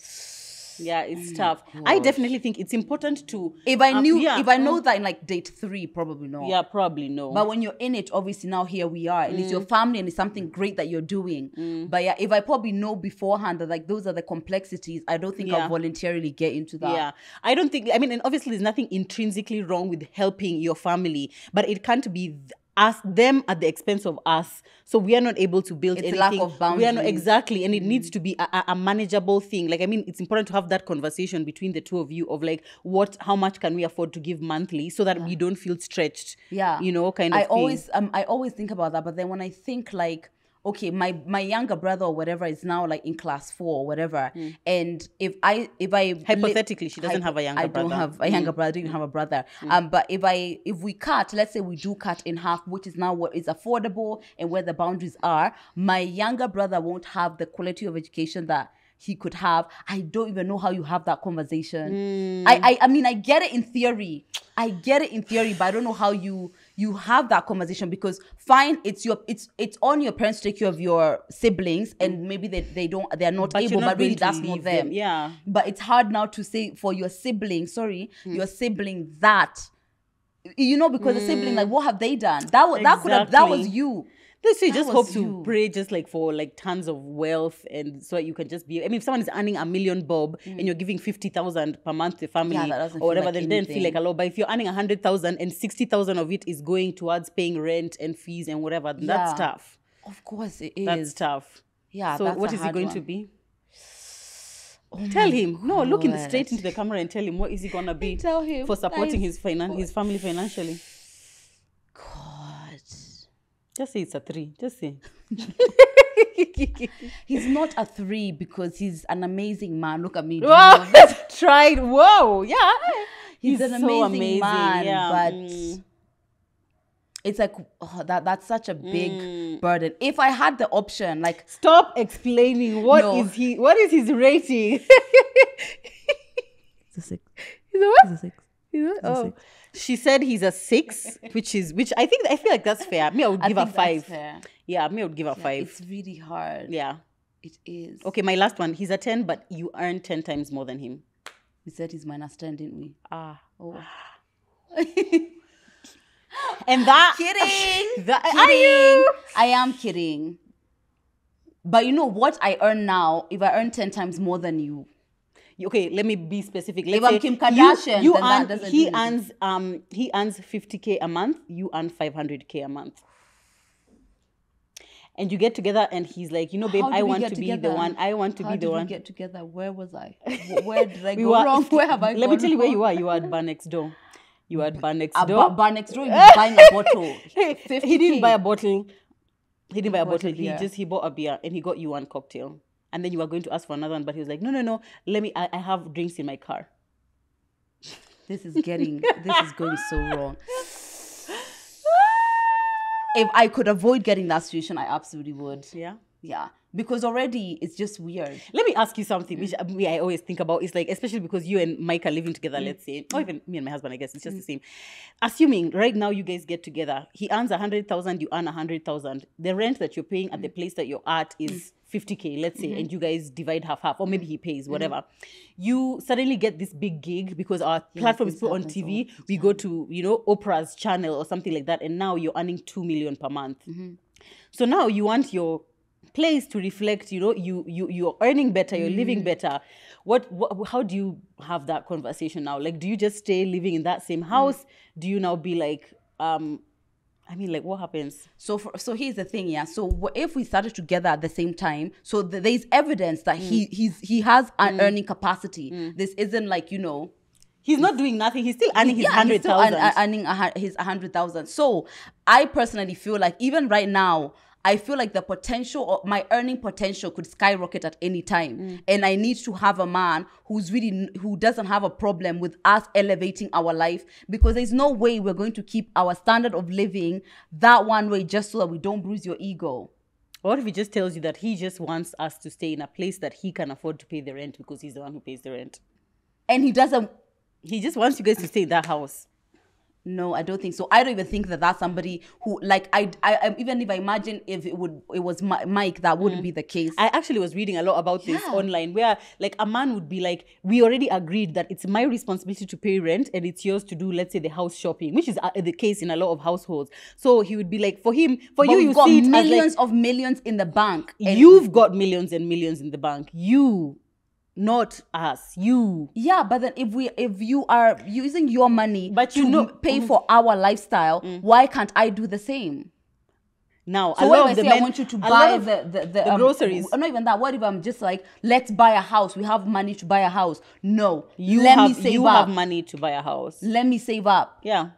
Yeah, it's tough. I definitely think it's important to... If I know that in like date 3, probably no. Yeah, probably no. But when you're in it, obviously now here we are. And it's your family and it's something great that you're doing. But yeah, if I probably know beforehand that like those are the complexities, I don't think I'll voluntarily get into that. Yeah, I don't think... I mean, and obviously there's nothing intrinsically wrong with helping your family. But it can't be them at the expense of us. So we are not able to build anything. Lack of boundaries. We are not, exactly. And it needs to be a manageable thing. Like, I mean, it's important to have that conversation between the two of you of like, how much can we afford to give monthly so that we don't feel stretched. Yeah. You know, kind of thing. I always think about that. But then when I think like, okay, my younger brother or whatever is now like in class 4 or whatever, and if I hypothetically she doesn't have a younger brother. I don't have a younger brother. I didn't have a brother. But if we cut, let's say we do cut in half, which is now what is affordable and where the boundaries are, my younger brother won't have the quality of education that he could have. I don't even know how you have that conversation. I mean, I get it in theory. But I don't know how you have that conversation, because fine, it's on your parents to take care of your siblings, and maybe they're not able, but really that's not them. Yeah. But it's hard now to say for your sibling, your sibling that, you know, because the sibling, like, what have they done? That was you. So you just hope to pray just like for like tons of wealth, and so that you can just be... I mean, if someone is earning $1 million bob and you're giving 50,000 per month to family or whatever, then don't feel like a lot. But if you're earning 100,000 and 60,000 of it is going towards paying rent and fees and whatever, then that's tough. Of course it is. That's tough. Yeah. So what is it going to be? Tell him. No, look straight into the camera and tell him what is he gonna be. Tell him for supporting his family financially. Just say it's a 3. Just say. He's not a 3 because he's an amazing man. Look at me. Whoa, tried. Whoa, yeah. He's an amazing man, yeah. But it's like, that's such a big burden. If I had the option, like... Stop explaining. What is his rating? It's a 6. He's a what? He's a 6. Oh. 6. She said he's a 6, which I feel like that's fair. Me, I would give a 5. Yeah, me, I would give a 5. It's really hard. Yeah. It is. Okay, my last one. He's a 10, but you earn 10 times more than him. We said he's minus 10, didn't we? Oh. And that... Kidding. Are you? I am kidding. But you know what I earn now, if I earn 10 times more than you... Okay, let me be specific. If I'm Kim Kardashian, he earns 50K a month. You earn 500K a month, and you get together. And he's like, you know, babe, I want to be the one. I want to be the one. How did we get together? Where was I? Where did I go wrong? Where have I gone? Let me tell you where you are. You are at bar next door. You are at bar next door. Bar next door. He was buying a bottle. He didn't buy a bottle. He didn't buy a bottle. He bought a beer and he got you one cocktail. And then you were going to ask for another one, but he was like, no, I have drinks in my car. This is going so wrong. If I could avoid getting that situation, I absolutely would. Yeah? Yeah. Because already it's just weird. Let me ask you something, which I always think about. It's like, especially because you and Mike are living together, let's say, or even me and my husband, I guess, it's just the same. Assuming right now you guys get together, he earns 100,000, you earn 100,000. The rent that you're paying at the place that you're at is 50K, let's say, and you guys divide half, or maybe he pays, whatever. You suddenly get this big gig because our platform is put on TV. We go to, you know, Oprah's channel or something like that, and now you're earning 2 million per month. So now you want your place to reflect, you know, you're earning better, you're living better. How do you have that conversation now? Like, do you just stay living in that same house? Do you now be like, I mean, like, what happens? So here's the thing, yeah. So if we started together at the same time, so there's evidence that he has an earning capacity. This isn't like, you know, he's not doing nothing. He's still earning his 100,000. Earning his 100,000. So I personally feel like even right now, I feel like the potential or my earning potential could skyrocket at any time. And I need to have a man who doesn't have a problem with us elevating our life, because there's no way we're going to keep our standard of living that one way just so that we don't bruise your ego. What if he just tells you that he just wants us to stay in a place that he can afford to pay the rent because he's the one who pays the rent? And he just wants you guys to stay in that house. No, I don't think so. I don't even think that that's somebody who, like, I even if I imagine if it was Mike, that wouldn't be the case. I actually was reading a lot about this online, where like a man would be like, we already agreed that it's my responsibility to pay rent and it's yours to do, let's say, the house shopping, which is the case in a lot of households. So he would be like, for you got see it millions as like, of millions in the bank. You've got millions and millions in the bank. You. Not us, you. Yeah, but then if you are using your money but pay for our lifestyle, why can't I do the same? Now, so what if I say I want you to buy the groceries? Not even that. What if I'm just like, let's buy a house? We have money to buy a house. No, you have money to buy a house. Let me save up. Yeah.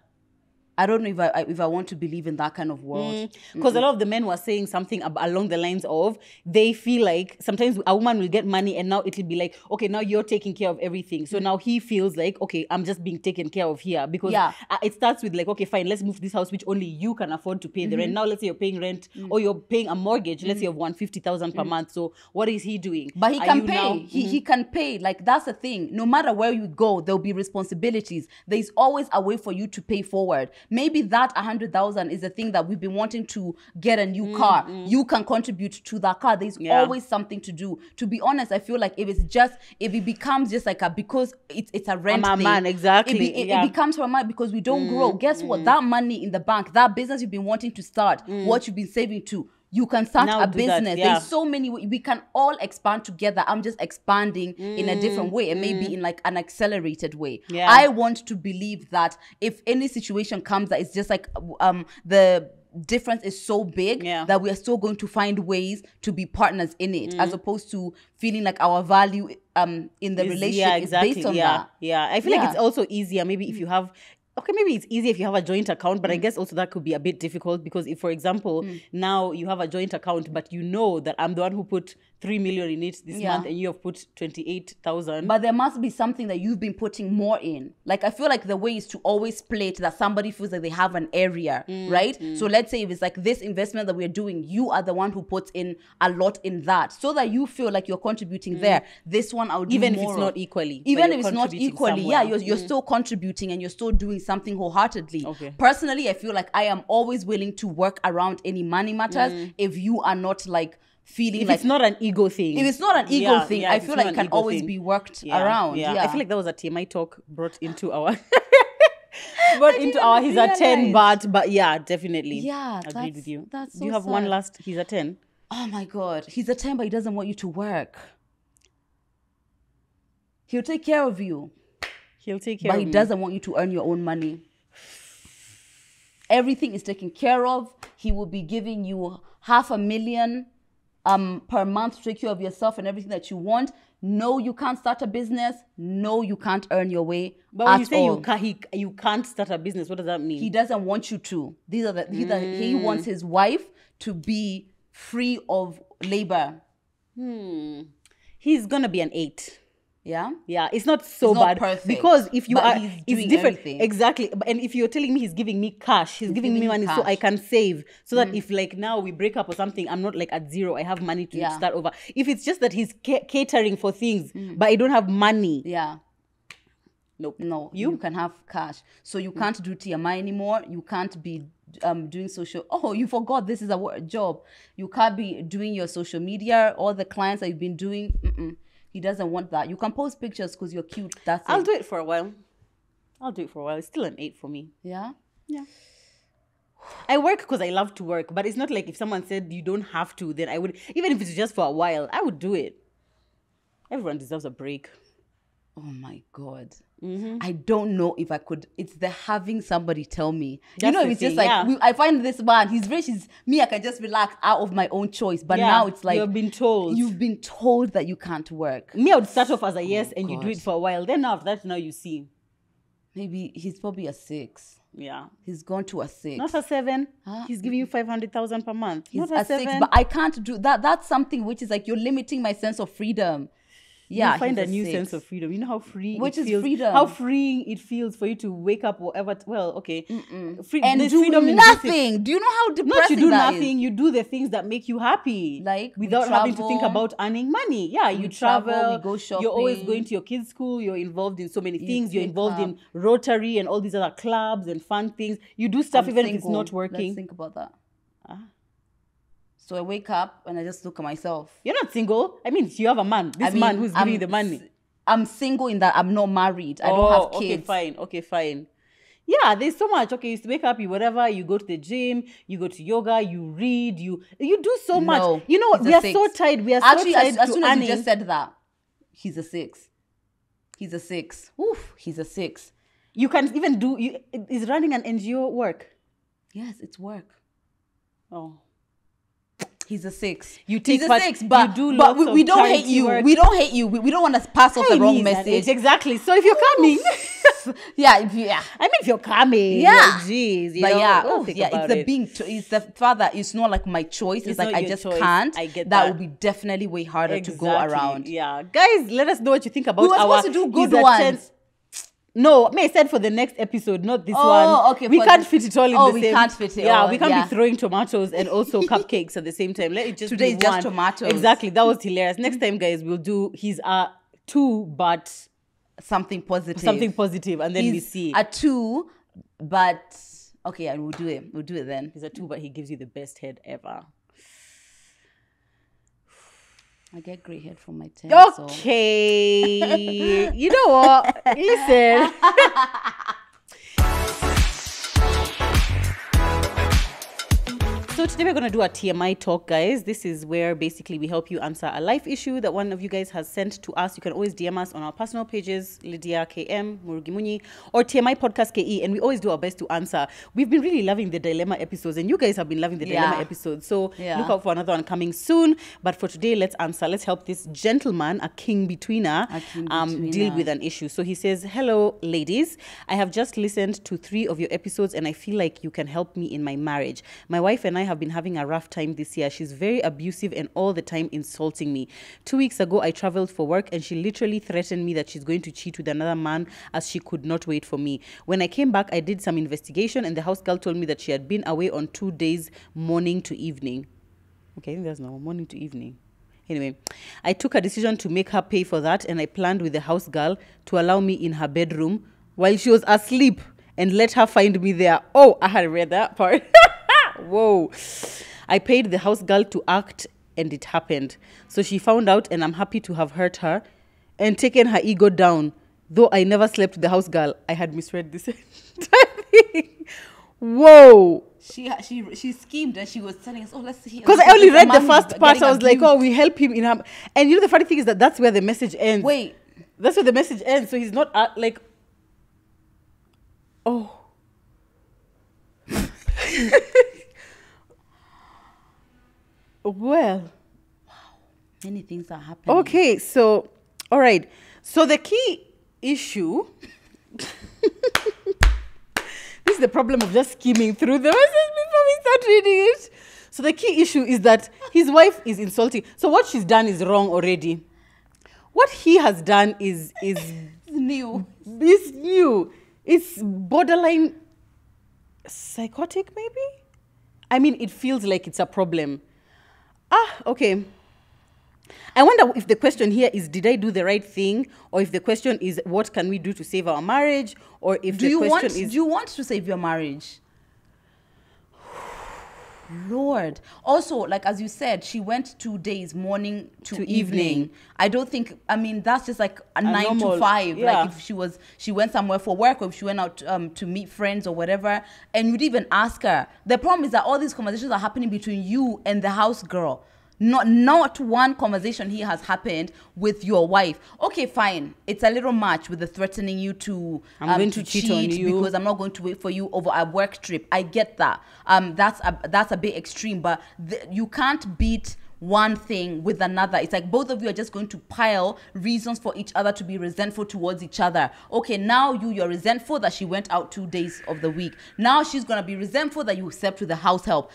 I don't know if I want to believe in that kind of world. Because a lot of the men were saying something along the lines of, they feel like sometimes a woman will get money and now it'll be like, okay, now you're taking care of everything. So now he feels like, okay, I'm just being taken care of here. Because it starts with like, okay, fine, let's move to this house which only you can afford to pay the rent. Now let's say you're paying rent or you're paying a mortgage. Let's say you have 150,000 per month. So what is he doing? But he can pay. He can pay. Like, that's the thing. No matter where you go, there'll be responsibilities. There's always a way for you to pay forward. Maybe that 100,000 is the thing that we've been wanting to get a new car. You can contribute to that car. There's always something to do. To be honest, I feel like if it becomes just like because it's a rent thing. Man, exactly. It becomes for a man because we don't grow. Guess what? That money in the bank, that business you've been wanting to start, what you've been saving to, you can start a business. There's so many ways. We can all expand together. I'm just expanding in a different way, and maybe in like an accelerated way. I want to believe that if any situation comes that it's just like the difference is so big that we are still going to find ways to be partners in it, as opposed to feeling like our value in the relationship is based on that. I feel like it's also easier maybe if you have. Okay, maybe it's easy if you have a joint account, but I guess also that could be a bit difficult because if, for example, now you have a joint account, but you know that I'm the one who put 3 million in it this month and you have put 28,000. But there must be something that you've been putting more in. Like, I feel like the way is to always split that somebody feels like they have an area, right? So let's say if it's like this investment that we're doing, you are the one who puts in a lot in that so that you feel like you're contributing there. This one I'll do even more if it's not equally. Even if it's not equally, you're still contributing and you're still doing something wholeheartedly. Personally, I feel like I am always willing to work around any money matters if you are not like feeling if it's not an ego thing. If it's not an ego thing, I feel like it can always be worked around. I feel like that was a TMI talk brought into our he's a 10 but yeah, definitely. Yeah, agreed with you. That's so Do you have sad. one last he's a 10? Oh my God. He's a 10 but he doesn't want you to work. He'll take care of you. But he doesn't want you to earn your own money. Everything is taken care of. He will be giving you $500,000 per month to take care of yourself and everything that you want. No, you can't start a business. No, you can't earn your way. But when you say you can't start a business, what does that mean? He doesn't want you to. He wants his wife to be free of labor. He's gonna be an 8. Yeah, it's not so bad perfect, because if you but are, he's it's doing different. everything. Exactly. And if you're telling me he's giving me cash, he's giving me money so I can save, so that if like now we break up or something, I'm not like at zero. I have money to start over. If it's just that he's catering for things, but I don't have money. Nope. No, you can have cash. So you can't do TMI anymore. You can't be doing social. Oh, you forgot this is a job. You can't be doing your social media. All the clients that you've been doing. He doesn't want that. You can post pictures because you're cute. That's it. I'll do it for a while. It's still an 8 for me. Yeah? Yeah. I work because I love to work, but it's not like if someone said you don't have to, then I would, even if it's just for a while, I would do it. Everyone deserves a break. Oh my God. I don't know if I could. It's the having somebody tell me. That's it's just like, I find this man, he's rich, me, I can just relax out of my own choice. But now it's like, you've been told that you can't work. Me, I would start off as a yes and you do it for a while. Then after that, now you see. Maybe he's probably a 6. Yeah. He's gone to a 6. Not a 7. He's giving you 500,000 per month. He's Not a 6, but I can't do that. That's something which is like you're limiting my sense of freedom. Yeah, you find he's a new 6. sense of freedom. You know how free Which it is feels. freedom. How freeing it feels for you to wake up whatever. Well, okay. And there's do freedom in nothing. Do you know how depressing Not you do that nothing. is? You do the things that make you happy, Like, we without having to think travel. about earning money. Yeah, you travel, travel. we go shopping. You're always going to your kids' school. You're involved in so many things. You're pick involved up. in Rotary and all these other clubs and fun things. You do stuff I'm even if it's single. not working. Let's think about that. So I wake up and I just look at myself. You're not single. I mean, you have a man. This man who's giving you the money. I'm single in that I'm not married. I don't have kids. Okay, fine. Yeah, there's so much. Okay, you wake up, you whatever, you go to the gym, you go to yoga, you read, you do so much. You know, we are so tired. We are Actually, so tired as soon as earning. you just said that, he's a 6. He's a 6. Oof, he's a 6. You can even do. Is running an NGO work? Yes, it's work. Oh. He's a 6. You take He's a part, 6, but you do but lots we of don't hate charity you. work. We don't hate you. We don't want to pass off the wrong message. Exactly. So if you're coming, yeah. I mean, if you're coming, Yeah. like, geez, you But know, yeah, don't think it's about the it. being. It's the fact that it's not like my choice. It's like not I your just choice. can't. I get that that. would be definitely way harder to go Exactly. around. Yeah, guys, let us know what you think about We were our. supposed to do good is a ones. 10 No, I said for the next episode, not this one. Oh, okay. We for can't the- fit it all in Oh, the we same. can't fit it. Yeah, all. we can't be throwing tomatoes and also cupcakes at the same time. Let it just Today be is just one. tomatoes. Exactly, that was hilarious. Next time, guys, we'll do. He's a 2, but something positive, and then we He's see. a 2, but okay, and we'll do it. We'll do it then. He's a 2, but he gives you the best head ever. I get great head from my 10. Okay. You know what? Listen. So today we're going to do a TMI talk, guys. This is where basically we help you answer a life issue that one of you guys has sent to us. You can always DM us on our personal pages, Lydia KM, Murugimunyi, or TMI Podcast KE, and we always do our best to answer. We've been really loving the dilemma episodes, and you guys have been loving the dilemma episodes. So look out for another one coming soon. But for today, let's answer. Let's help this gentleman, a king-betweener, deal with an issue. So he says, hello, ladies. I have just listened to 3 of your episodes, and I feel like you can help me in my marriage. My wife and I have been having a rough time this year. She's very abusive and all the time insulting me. 2 weeks ago, I traveled for work and she literally threatened me that she's going to cheat with another man as she could not wait for me. When I came back, I did some investigation and the house girl told me that she had been away on 2 days, morning to evening. Okay, I think that's normal, morning to evening. Anyway, I took a decision to make her pay for that and I planned with the house girl to allow me in her bedroom while she was asleep and let her find me there. Oh, I had read that part. Whoa. I paid the house girl to act and it happened. So she found out and I'm happy to have hurt her and taken her ego down. Though I never slept with the house girl. I had misread this entire thing. Whoa. She schemed and she was telling us, oh, let's see. Because I only read the first part. I was like, oh, we help him in her. And you know the funny thing is that that's where the message ends. Wait. That's where the message ends. So he's not like, oh. Well, wow, many things are happening. Okay, so all right. So the key issue. This is the problem of just skimming through the message before we start reading it. So the key issue is that his wife is insulting. So what she's done is wrong already. What he has done is new. It's new. It's borderline psychotic, maybe. I mean, it feels like it's a problem. Okay. I wonder if the question here is, did I do the right thing? Or if the question is, what can we do to save our marriage? Or if the question is... Do you want to save your marriage? Lord. Also, like as you said, she went 2 days, morning to evening. I don't think, I mean, that's just like a 9 normal, to 5. yeah. Like if she went somewhere for work or if she went out to meet friends or whatever, and you'd even ask her. The problem is that all these conversations are happening between you and the house girl. Not one conversation here has happened with your wife. Okay, fine. It's a little much with the threatening you to I'm going to cheat on you because I'm not going to wait for you over a work trip. I get that. That's a bit extreme, but you can't beat one thing with another. It's like both of you are just going to pile reasons for each other to be resentful towards each other. Okay, now you're resentful that she went out 2 days of the week. Now she's going to be resentful that you slept with the house help.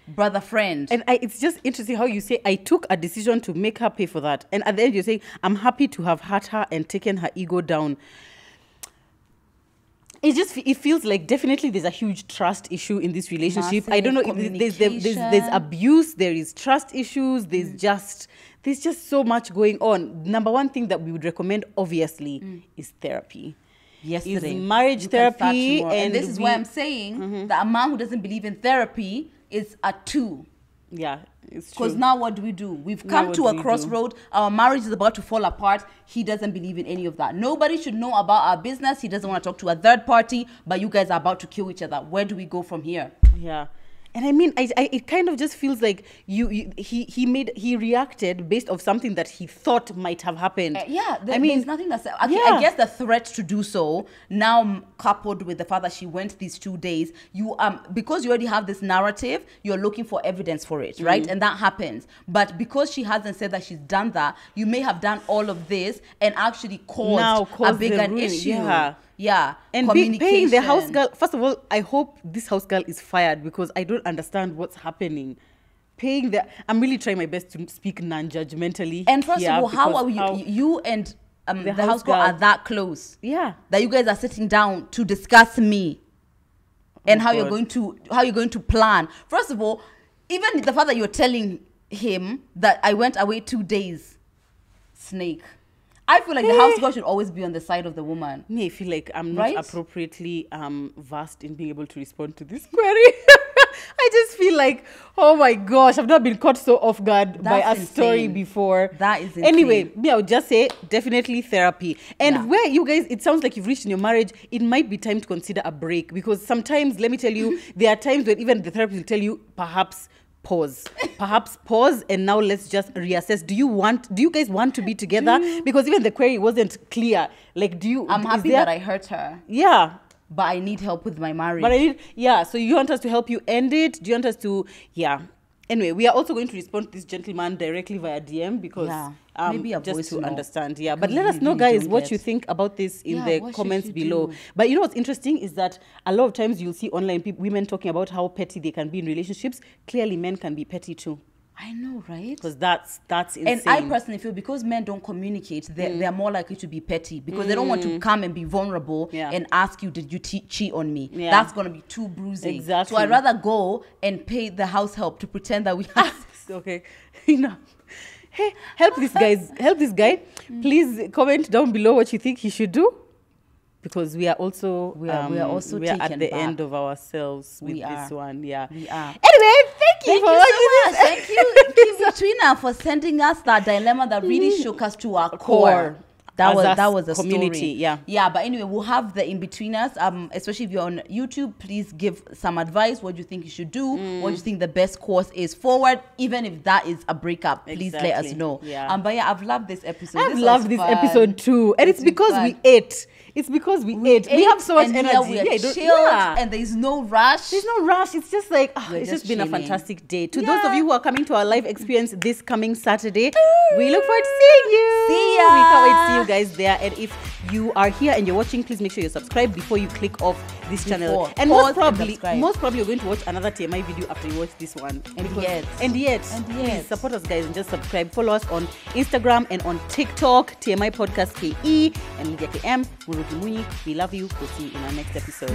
Brother friend. And it's just interesting how you say, I took a decision to make her pay for that. And at the end, you're saying, I'm happy to have hurt her and taken her ego down. It feels like definitely there's a huge trust issue in this relationship. Massive I don't know if there's abuse, there is trust issues, there's just so much going on. Number one thing that we would recommend, obviously, is therapy. Yesterday. Is marriage therapy. And this is why I'm saying that a man who doesn't believe in therapy is a 2. Yeah, it's true. Because now what do? We've come to a crossroad. Our marriage is about to fall apart. He doesn't believe in any of that. Nobody should know about our business. He doesn't want to talk to a third party, but you guys are about to kill each other. Where do we go from here? Yeah. And I mean, it kind of just feels like he reacted based off something that he thought might have happened. There's nothing that's... I guess the threat to do so, now coupled with the fact that she went these 2 days, you because you already have this narrative, you're looking for evidence for it, right? And that happens. But because she hasn't said that she's done that, you may have done all of this and actually caused a bigger issue. Yeah. And paying the house girl, first of all, I hope this house girl is fired because I don't understand what's happening. I'm really trying my best to speak non-judgmentally. And first of all, how are you and the house girl are that close? Yeah. That you guys are sitting down to discuss me and how you're going to plan. First of all, even the fact that you're telling him that I went away 2 days, snake. I feel like the house girl should always be on the side of the woman. Me, I feel like I'm not appropriately versed in being able to respond to this query. I just feel like, oh my gosh, I've not been caught so off guard by a story before. That is insane. Anyway, I would just say definitely therapy. And where you guys, it sounds like you've reached in your marriage, it might be time to consider a break. Because sometimes, let me tell you, there are times when even the therapist will tell you, perhaps pause and now let's just reassess. Do you guys want to be together? Because even the query wasn't clear. Like, I'm happy that I hurt her. Yeah. But I need help with my marriage. So you want us to help you end it? Do you want us to, Anyway, we are also going to respond to this gentleman directly via DM because maybe a just voice to understand. Yeah, but let us know, guys, what you think about this in the comments below. But you know what's interesting is that a lot of times you'll see online women talking about how petty they can be in relationships. Clearly, men can be petty too. I know, right? Because that's insane. And I personally feel because men don't communicate, they're more likely to be petty because they don't want to come and be vulnerable and ask you, did you cheat on me? Yeah. That's going to be too bruising. Exactly. So I'd rather go and pay the house help to pretend that we have... Okay. Hey, help this guy. Please comment down below what you think he should do. Because we are also at the end of ourselves with this one. Yeah. We are. Anyway, thank you for watching this. Thank you, Betweener, for sending us that dilemma that really shook us to our core. That was a community, story. Yeah. But anyway, we'll have the in-betweeners. Especially if you're on YouTube, please give some advice. What do you think you should do? What do you think the best course is forward? Even if that is a breakup, please let us know. Yeah. But I've loved this episode. I've loved this episode too, and it's because we ate. It's because we ate. We have so much energy. We are chilled, and there's no rush. There's no rush. It's just like it's just been a fantastic day. To those of you who are coming to our live experience this coming Saturday, we look forward to seeing you. See ya. We can't wait to see you guys there. And if you are here and you're watching, please make sure you're subscribed before you click off this channel. And most probably you're going to watch another TMI video after you watch this one. And yet, please support us, guys, and just subscribe. Follow us on Instagram and on TikTok, TMI Podcast KE and Lydia KM. We love you. We'll see you in our next episode.